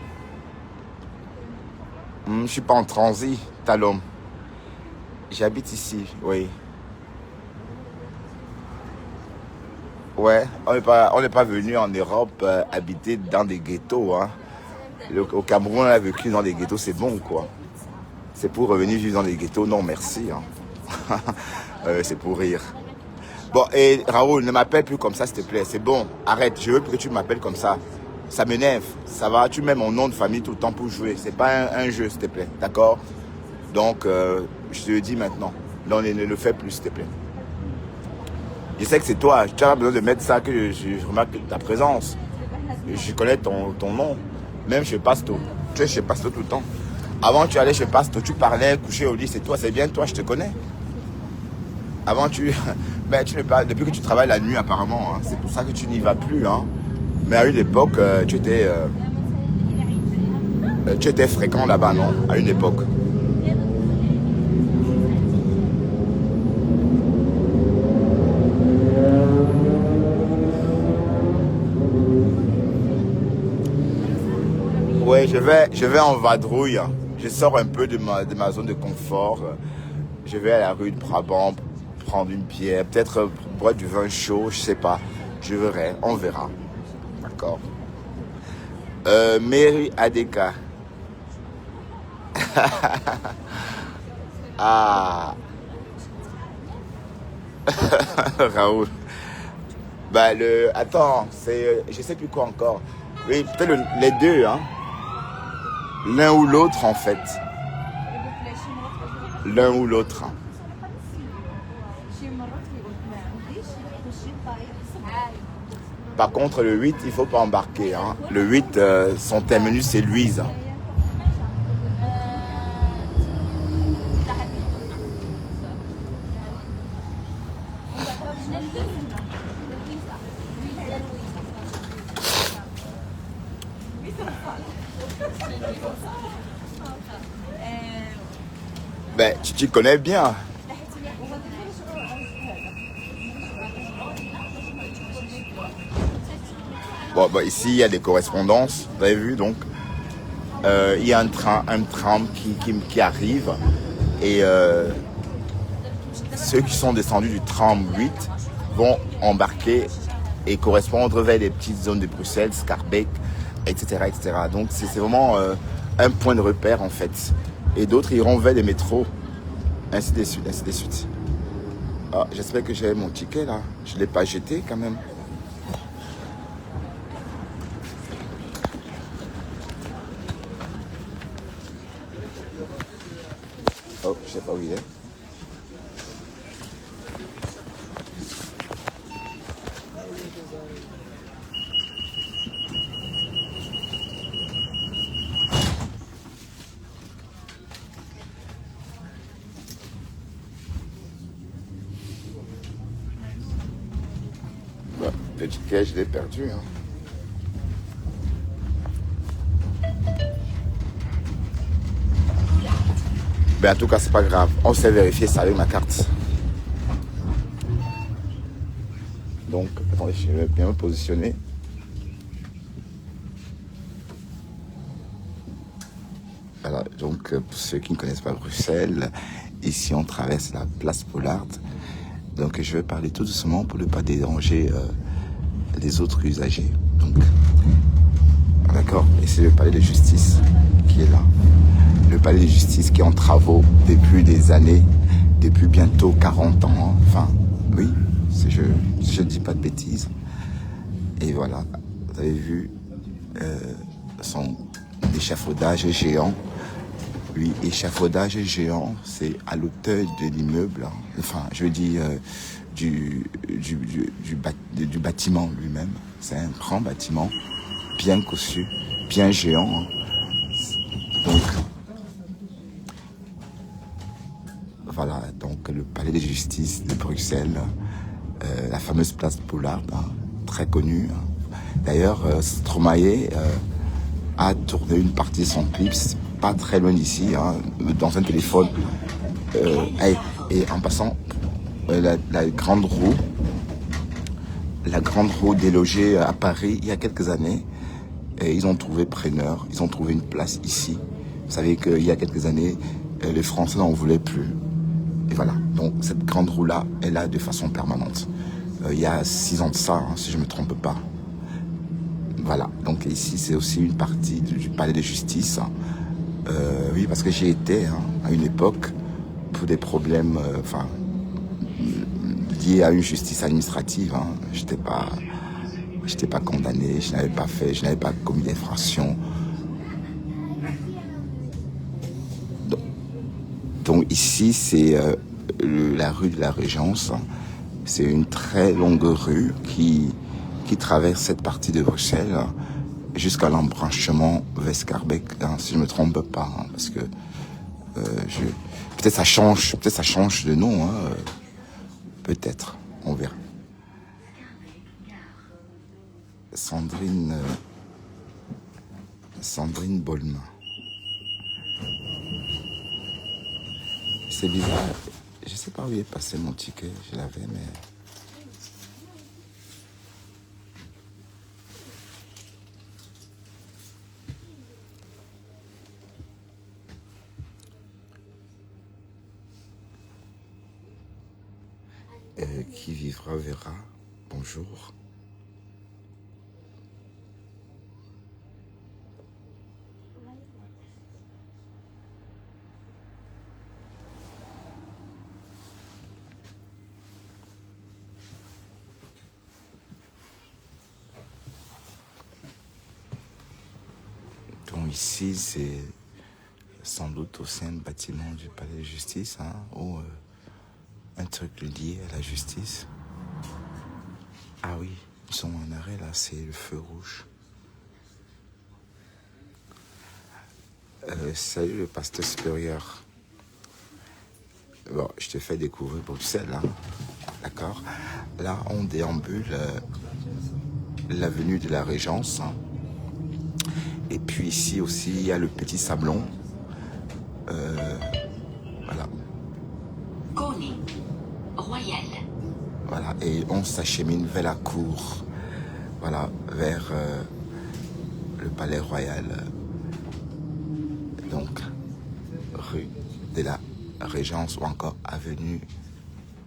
Je ne suis pas en transit, Talom. J'habite ici, oui. Ouais, on n'est pas venu en Europe habiter dans des ghettos. Hein. Au Cameroun, on a vécu dans des ghettos, c'est bon, quoi. C'est pour revenir vivre dans des ghettos, non merci. Hein. C'est pour rire. Bon, et Raoul, ne m'appelle plus comme ça, s'il te plaît. C'est bon, arrête, je veux plus que tu m'appelles comme ça. Ça m'énerve, ça va, tu mets mon nom de famille tout le temps pour jouer. C'est pas un jeu, s'il te plaît, d'accord? Donc, je te le dis maintenant. Non, ne le fais plus, s'il te plaît. Je sais que c'est toi, tu as besoin de mettre ça, que je remarque ta présence. Je connais ton nom. Même chez Pasto. Tu es chez Pasto tout le temps. Avant, tu allais chez Pasto, tu parlais, couché au lit, c'est toi, c'est bien toi, je te connais. Avant, ben, tu ne parles, depuis que tu travailles la nuit, apparemment, hein, c'est pour ça que tu n'y vas plus. Hein. Mais à une époque, tu étais fréquent là-bas, non? À une époque. Oui, je vais en vadrouille. Je sors un peu de ma zone de confort. Je vais à la rue de Brabant prendre une bière, peut-être boire du vin chaud, je sais pas. Je verrai, on verra. D'accord. Mary Adeka. Ah, Raoul. Bah attends, je sais plus quoi encore. Oui, peut-être les deux, hein. L'un ou l'autre en fait. L'un ou l'autre. Par contre, le 8, il faut pas embarquer, hein. Le 8, son terminus, c'est Louise. Ben, tu t'y connais bien. Bon, bah, ici, il y a des correspondances, vous avez vu, donc. Il y a un tram qui arrive. Et ceux qui sont descendus du tram 8 vont embarquer et correspondre vers les petites zones de Bruxelles, Schaerbeek, etc., etc. Donc, c'est vraiment un point de repère, en fait. Et d'autres iront vers les métros, ainsi de suite, ainsi de suite. Ah, j'espère que j'ai mon ticket, là. Je ne l'ai pas jeté, quand même. Oh, je sais pas où il est. Bah, le ticket, je l'ai perdu, hein. Ben, en tout cas, c'est pas grave. On sait vérifier ça avec ma carte. Donc, attendez, je vais bien me positionner. Voilà, donc pour ceux qui ne connaissent pas Bruxelles, ici on traverse la place Pollard. Donc je vais parler tout doucement pour ne pas déranger les autres usagers. Donc, d'accord, et c'est le palais de justice qui est là. Le palais de justice qui est en travaux depuis des années, depuis bientôt 40 ans. Hein. Enfin, oui, je dis pas de bêtises. Et voilà, vous avez vu son échafaudage géant. Oui, échafaudage géant, c'est à l'auteur de l'immeuble, hein. Enfin, je dis du bâtiment lui-même. C'est un grand bâtiment, bien cossu, bien géant. Hein. Donc, voilà, donc le palais de justice de Bruxelles, la fameuse place Pollard, hein, très connue. Hein. D'ailleurs, Stromae a tourné une partie de son clip, pas très loin d'ici, hein, dans un téléphone. Et en passant, la grande roue délogée à Paris il y a quelques années, et ils ont trouvé preneur, ils ont trouvé une place ici. Vous savez qu'il y a quelques années, les Français n'en voulaient plus. Et voilà, donc cette grande roue-là est là de façon permanente. Il y a 6 ans de ça, hein, si je ne me trompe pas. Voilà, donc ici c'est aussi une partie du palais de justice. Oui, parce que j'y étais hein, à une époque pour des problèmes liés à une justice administrative. Hein. J'étais pas condamné, je n'avais pas commis d'infraction. Donc ici c'est la rue de la Régence. C'est une très longue rue qui traverse cette partie de Bruxelles jusqu'à l'embranchement vers Schaerbeek, hein, si je ne me trompe pas, hein, parce que peut-être ça change de nom, hein, peut-être, on verra. Sandrine Bolma. C'est bizarre, je sais pas où il est passé mon ticket, je l'avais, mais... Qui vivra verra. Bonjour. Donc ici, c'est sans doute au sein du bâtiment du palais de justice, hein, ou un truc lié à la justice. Ah oui, ils sont en arrêt là, c'est le feu rouge. Salut le pasteur supérieur. Bon, je te fais découvrir Bruxelles, hein. D'accord. Là, on déambule l'avenue de la Régence. Hein. Et puis ici aussi, il y a le petit Sablon. Voilà. Koning, Royal. Voilà, et on s'achemine vers la cour. Voilà, vers le palais royal. Donc, rue de la Régence ou encore avenue...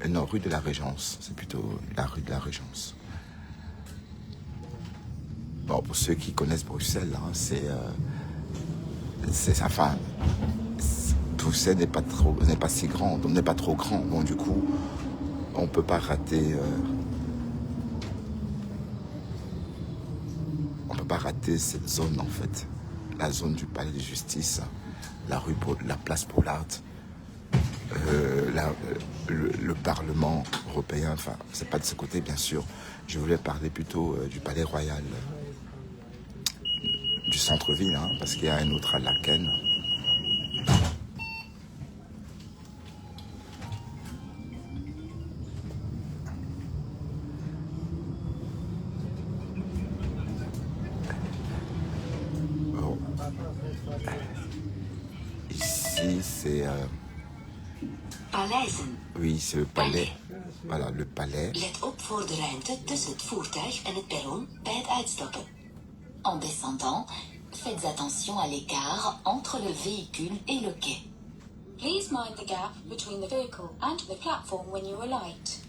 non, rue de la Régence. C'est plutôt la rue de la Régence. Bon, pour ceux qui connaissent Bruxelles, hein, enfin, Bruxelles n'est pas si grand, donc n'est pas trop grand. Bon, du coup, on peut pas rater... on peut pas rater cette zone, en fait. La zone du palais de justice, la place Pollard, le Parlement européen, enfin, c'est pas de ce côté, bien sûr. Je voulais parler plutôt du palais royal, du centre-ville, hein, parce qu'il y a un autre à Laken. Bon. Ici, c'est... Paleizen. oui, c'est le palais. Voilà, le palais. Let op voor de ruimte tussen het voertuig en het perron bij het uitstappen. En descendant, faites attention à l'écart entre le véhicule et le quai. Please mind the gap between the vehicle and the platform when you alight.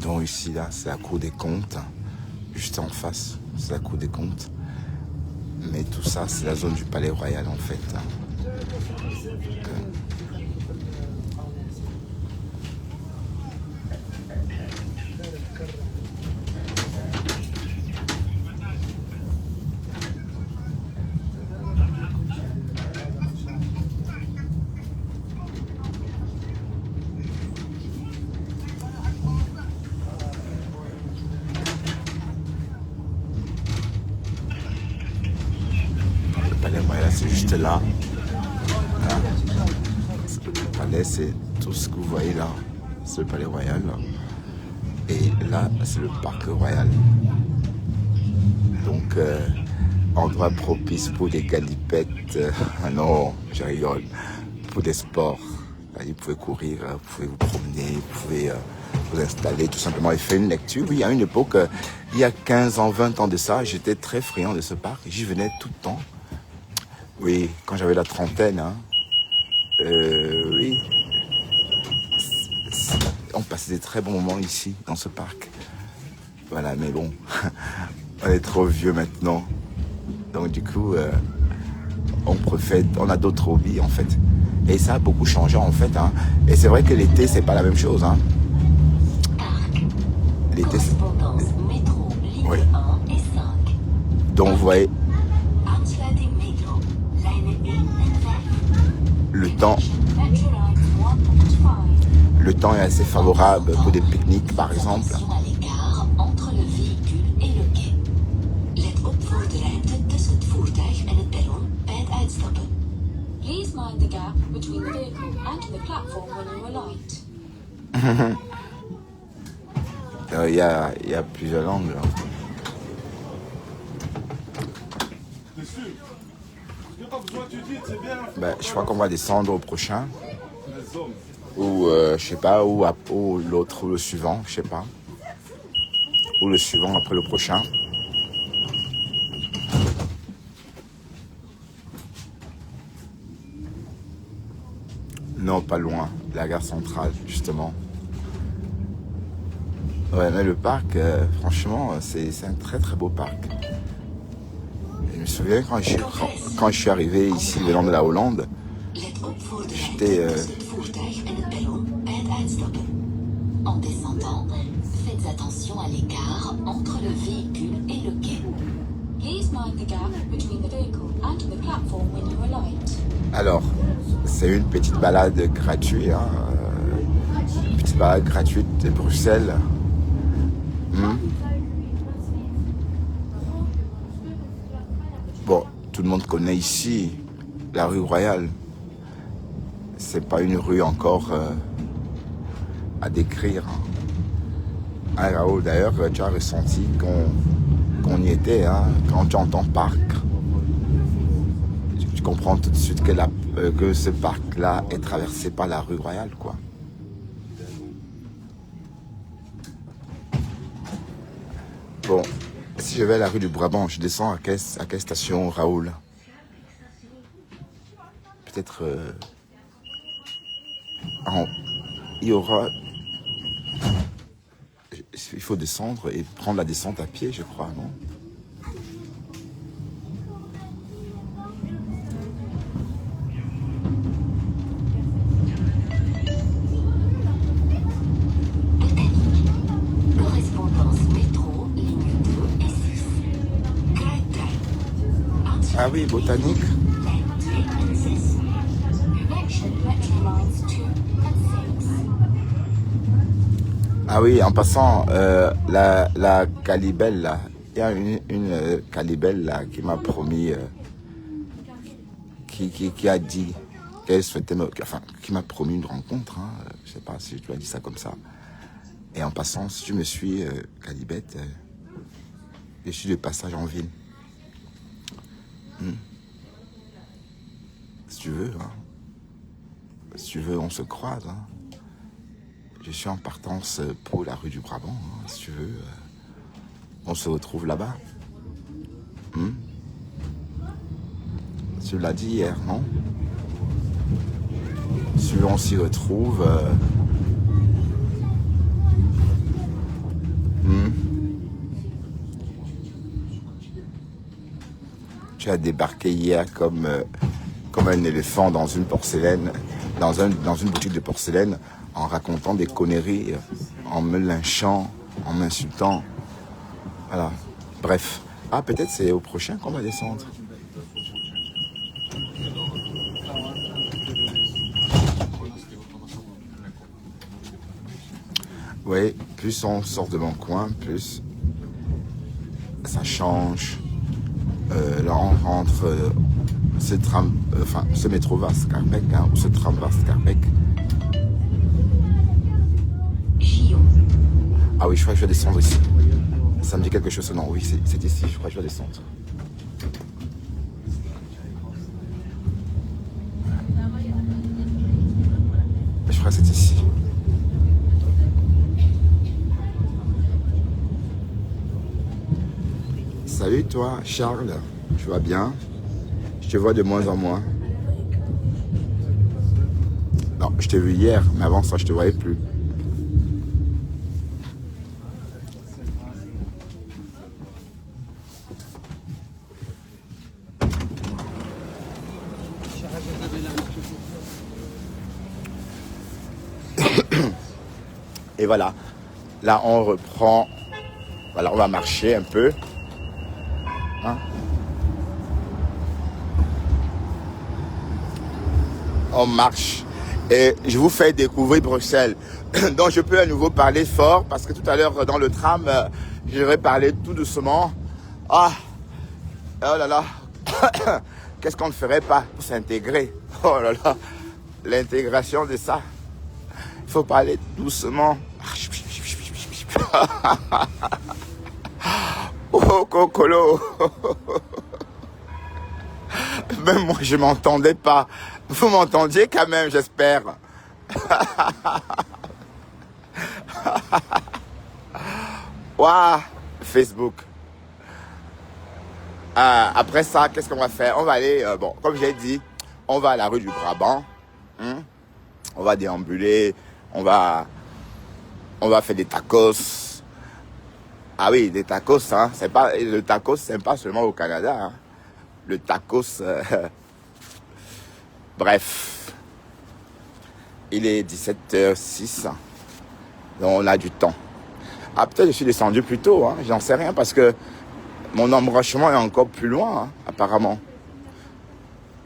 Donc ici, là, c'est la cour des comptes. Juste en face, c'est la cour des comptes. Mais tout ça, c'est la zone du palais royal, en fait. C'est juste là. Hein. Le palais, c'est tout ce que vous voyez là. C'est le palais royal. Et là, c'est le parc royal. Donc, endroit propice pour des galipettes. Non, je rigole. Pour des sports. Vous pouvez courir, vous pouvez vous promener, vous pouvez vous installer tout simplement et faire une lecture. Oui, à une époque, il y a 15 ans, 20 ans de ça, j'étais très friand de ce parc. J'y venais tout le temps. Oui, quand j'avais la trentaine, hein. Oui. On passait des très bons moments ici, dans ce parc. Voilà, mais bon, on est trop vieux maintenant. Donc du coup, on a d'autres hobbies, en fait. Et ça a beaucoup changé, en fait. Hein. Et c'est vrai que l'été, c'est pas la même chose. Hein. L'été, c'est... Oui. Donc vous voyez... Le temps est assez favorable pour des pique-niques, par exemple. Il y a plusieurs langues. Ben, je crois qu'on va descendre au prochain. Ou je sais pas, ou l'autre, ou le suivant, je sais pas. Ou le suivant après le prochain. Non, pas loin, la gare centrale, justement. Ouais, mais le parc, franchement, c'est un très très beau parc. Je me souviens quand je suis arrivé ici venant de la Hollande, j'étais En descendant, faites attention à l'écart entre le véhicule et le quai. Please mind the gap between the vehicle and the platform when you alight. Alors, c'est une petite balade gratuite, hein, une petite balade gratuite de Bruxelles. Bon, tout le monde connaît ici la rue Royale. C'est pas une rue encore à décrire. Hein, Raoul, d'ailleurs, tu as ressenti qu'on y était, hein, quand tu entends parc. Tu comprends tout de suite que ce parc-là est traversé par la rue Royale, quoi. Bon, si je vais à la rue du Brabant, je descends à quelle station, Raoul? Peut-être... il y aura... Il faut descendre et prendre la descente à pied, je crois, non? Correspondance métro, ligne 2 et 6. Ah oui, Botanique. Connection Metro Lines 2 and 6. Ah oui, en passant, la Calibelle, là, il y a une Calibelle, là, qui m'a promis, qui a dit qu'elle souhaitait qui m'a promis une rencontre, hein, je sais pas si je dois dire ça comme ça. Et en passant, si tu me suis, Calibette, je suis de passage en ville. Si tu veux, hein. Si tu veux, on se croise, hein. Je suis en partance pour la rue du Brabant, hein, si tu veux. On se retrouve là-bas. Tu l'as dit hier, non? Si on s'y retrouve... Tu as débarqué hier comme un éléphant dans une porcelaine, dans une boutique de porcelaine, en racontant des conneries, en me lynchant, en m'insultant. Voilà. Bref. Ah, peut-être c'est au prochain qu'on va descendre. Oui, plus on sort de mon coin, plus ça change. Là, on rentre ce métro va Scarbeck, hein, ou ce tram va Scarbeck. Ah oui, je crois que je vais descendre ici. Ça me dit quelque chose, non? Oui, c'est ici, je crois que je vais descendre. Je crois que c'est ici. Salut toi, Charles. Tu vas bien? Je te vois de moins en moins. Non, je t'ai vu hier, mais avant ça, je te voyais plus. Et voilà, là on reprend, voilà, on va marcher un peu. Hein? On marche et je vous fais découvrir Bruxelles. Donc je peux à nouveau parler fort parce que tout à l'heure dans le tram, j'aurais parlé tout doucement. Ah, oh là là, qu'est-ce qu'on ne ferait pas pour s'intégrer? Oh là là, l'intégration de ça. Il faut parler doucement. Oh, Cocolo. Même moi, je m'entendais pas. Vous m'entendiez quand même, j'espère. Waouh, Facebook. Après ça, qu'est-ce qu'on va faire? On va aller, bon, comme j'ai dit, on va à la rue du Brabant. On va déambuler. On va faire des tacos. Ah oui, des tacos, hein. Le tacos, c'est pas seulement au Canada, hein. Le tacos, bref. Il est 17h06. Donc on a du temps. Ah, peut-être je suis descendu plus tôt, hein, j'en sais rien, parce que mon embranchement est encore plus loin, hein, apparemment.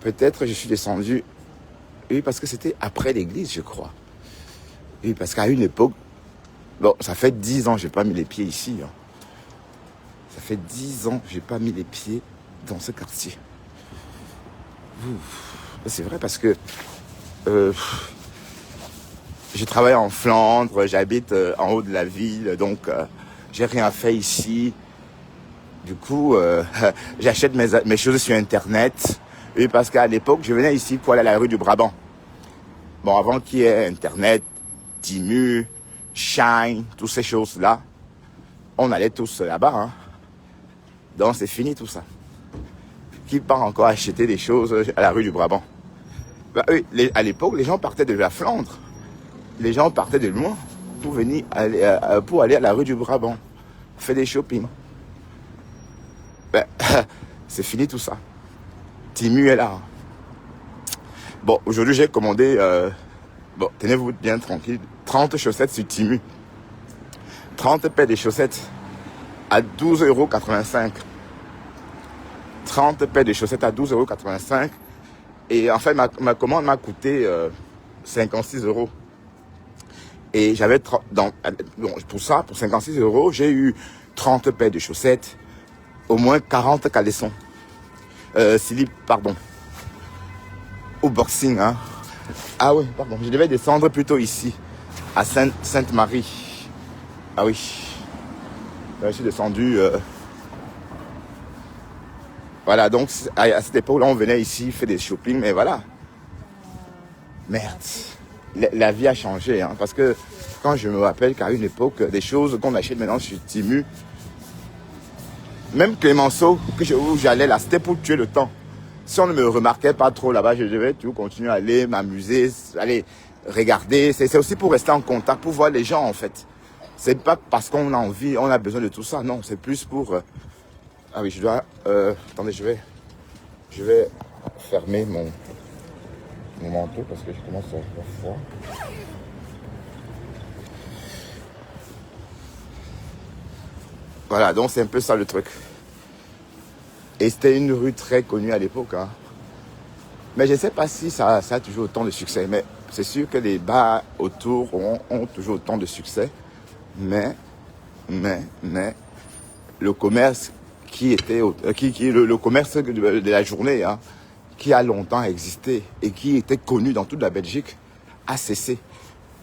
Peut-être je suis descendu, oui, parce que c'était après l'église, je crois. Oui, parce qu'à une époque, bon, ça fait 10 ans que je n'ai pas mis les pieds ici. Hein. Ça fait 10 ans que je n'ai pas mis les pieds dans ce quartier. C'est vrai parce que je travaille en Flandre, j'habite en haut de la ville, donc j'ai rien fait ici. Du coup, j'achète mes choses sur Internet. Et parce qu'à l'époque, je venais ici pour aller à la rue du Brabant. Bon, avant qu'il y ait Internet, Timu, Shine, toutes ces choses-là, on allait tous là-bas. Hein. Donc c'est fini tout ça. Qui part encore acheter des choses à la rue du Brabant? Bah, à l'époque, les gens partaient de la Flandre. Les gens partaient de loin pour aller à la rue du Brabant, faire des shopping. Ben, c'est fini tout ça. Timu est là. Bon, aujourd'hui j'ai commandé, bon, tenez-vous bien tranquille, 30 chaussettes sur Timu. 30 paires de chaussettes à 12,85 €. 30 paires de chaussettes à 12,85 €. Et en fait, ma commande m'a coûté 56 €. Et j'avais, pour 56 €, j'ai eu 30 paires de chaussettes, au moins 40 caleçons. Slip, pardon. Au boxing, hein. Ah oui, pardon, je devais descendre plutôt ici, à Sainte-Marie. Ah oui. Là, je suis descendu. Voilà, donc à cette époque-là, on venait ici faire des shopping, mais voilà. Merde. La vie a changé, hein, parce que quand je me rappelle qu'à une époque, des choses qu'on achète maintenant sur Timu, même Clémenceau, où j'allais là, c'était pour tuer le temps. Si on ne me remarquait pas trop là-bas, je devais toujours continuer à aller m'amuser, aller regarder. C'est aussi pour rester en contact, pour voir les gens en fait. C'est pas parce qu'on a envie, on a besoin de tout ça, non, c'est plus pour... Ah oui, je dois... attendez, je vais fermer mon manteau parce que je commence à avoir froid. Voilà, donc c'est un peu ça le truc. Et c'était une rue très connue à l'époque. Hein. Mais je ne sais pas si ça a toujours autant de succès. Mais c'est sûr que les bars autour ont toujours autant de succès. Mais le commerce le commerce de la journée, hein, qui a longtemps existé et qui était connu dans toute la Belgique, a cessé.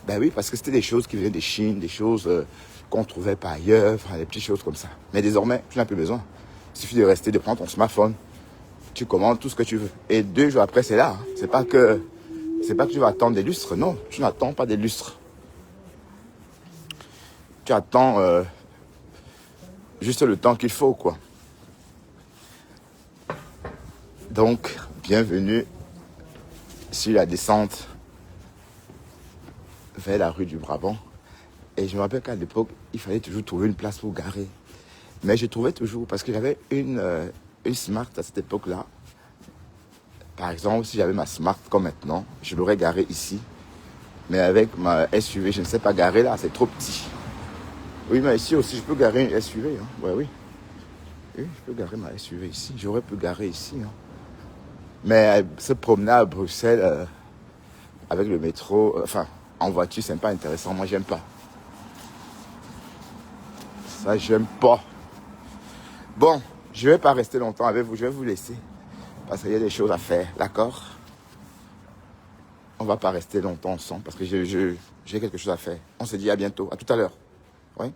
Ben oui, parce que c'était des choses qui venaient de Chine, des choses qu'on ne trouvait pas ailleurs, enfin, des petites choses comme ça. Mais désormais, tu n'as plus besoin. Il suffit de rester, de prendre ton smartphone, tu commandes tout ce que tu veux. Et 2 jours après, c'est là. Hein. C'est pas que tu vas attendre des lustres. Non, tu n'attends pas des lustres. Tu attends juste le temps qu'il faut, quoi. Donc, bienvenue sur la descente vers la rue du Brabant. Et je me rappelle qu'à l'époque, il fallait toujours trouver une place pour garer. Mais je trouvais toujours, parce que j'avais une Smart à cette époque-là. Par exemple, si j'avais ma Smart comme maintenant, je l'aurais garée ici. Mais avec ma SUV, je ne sais pas garer là, c'est trop petit. Oui, mais ici aussi, je peux garer une SUV. Hein. Ouais, oui. Oui, je peux garer ma SUV ici. J'aurais pu garer ici. Hein. Mais se promener à Bruxelles avec le métro, enfin, en voiture, c'est pas intéressant. Moi, j'aime pas. Ça, j'aime pas. Bon, je vais pas rester longtemps avec vous. Je vais vous laisser. Parce qu'il y a des choses à faire. D'accord? On va pas rester longtemps ensemble parce que j'ai quelque chose à faire. On se dit à bientôt. À tout à l'heure. Oui?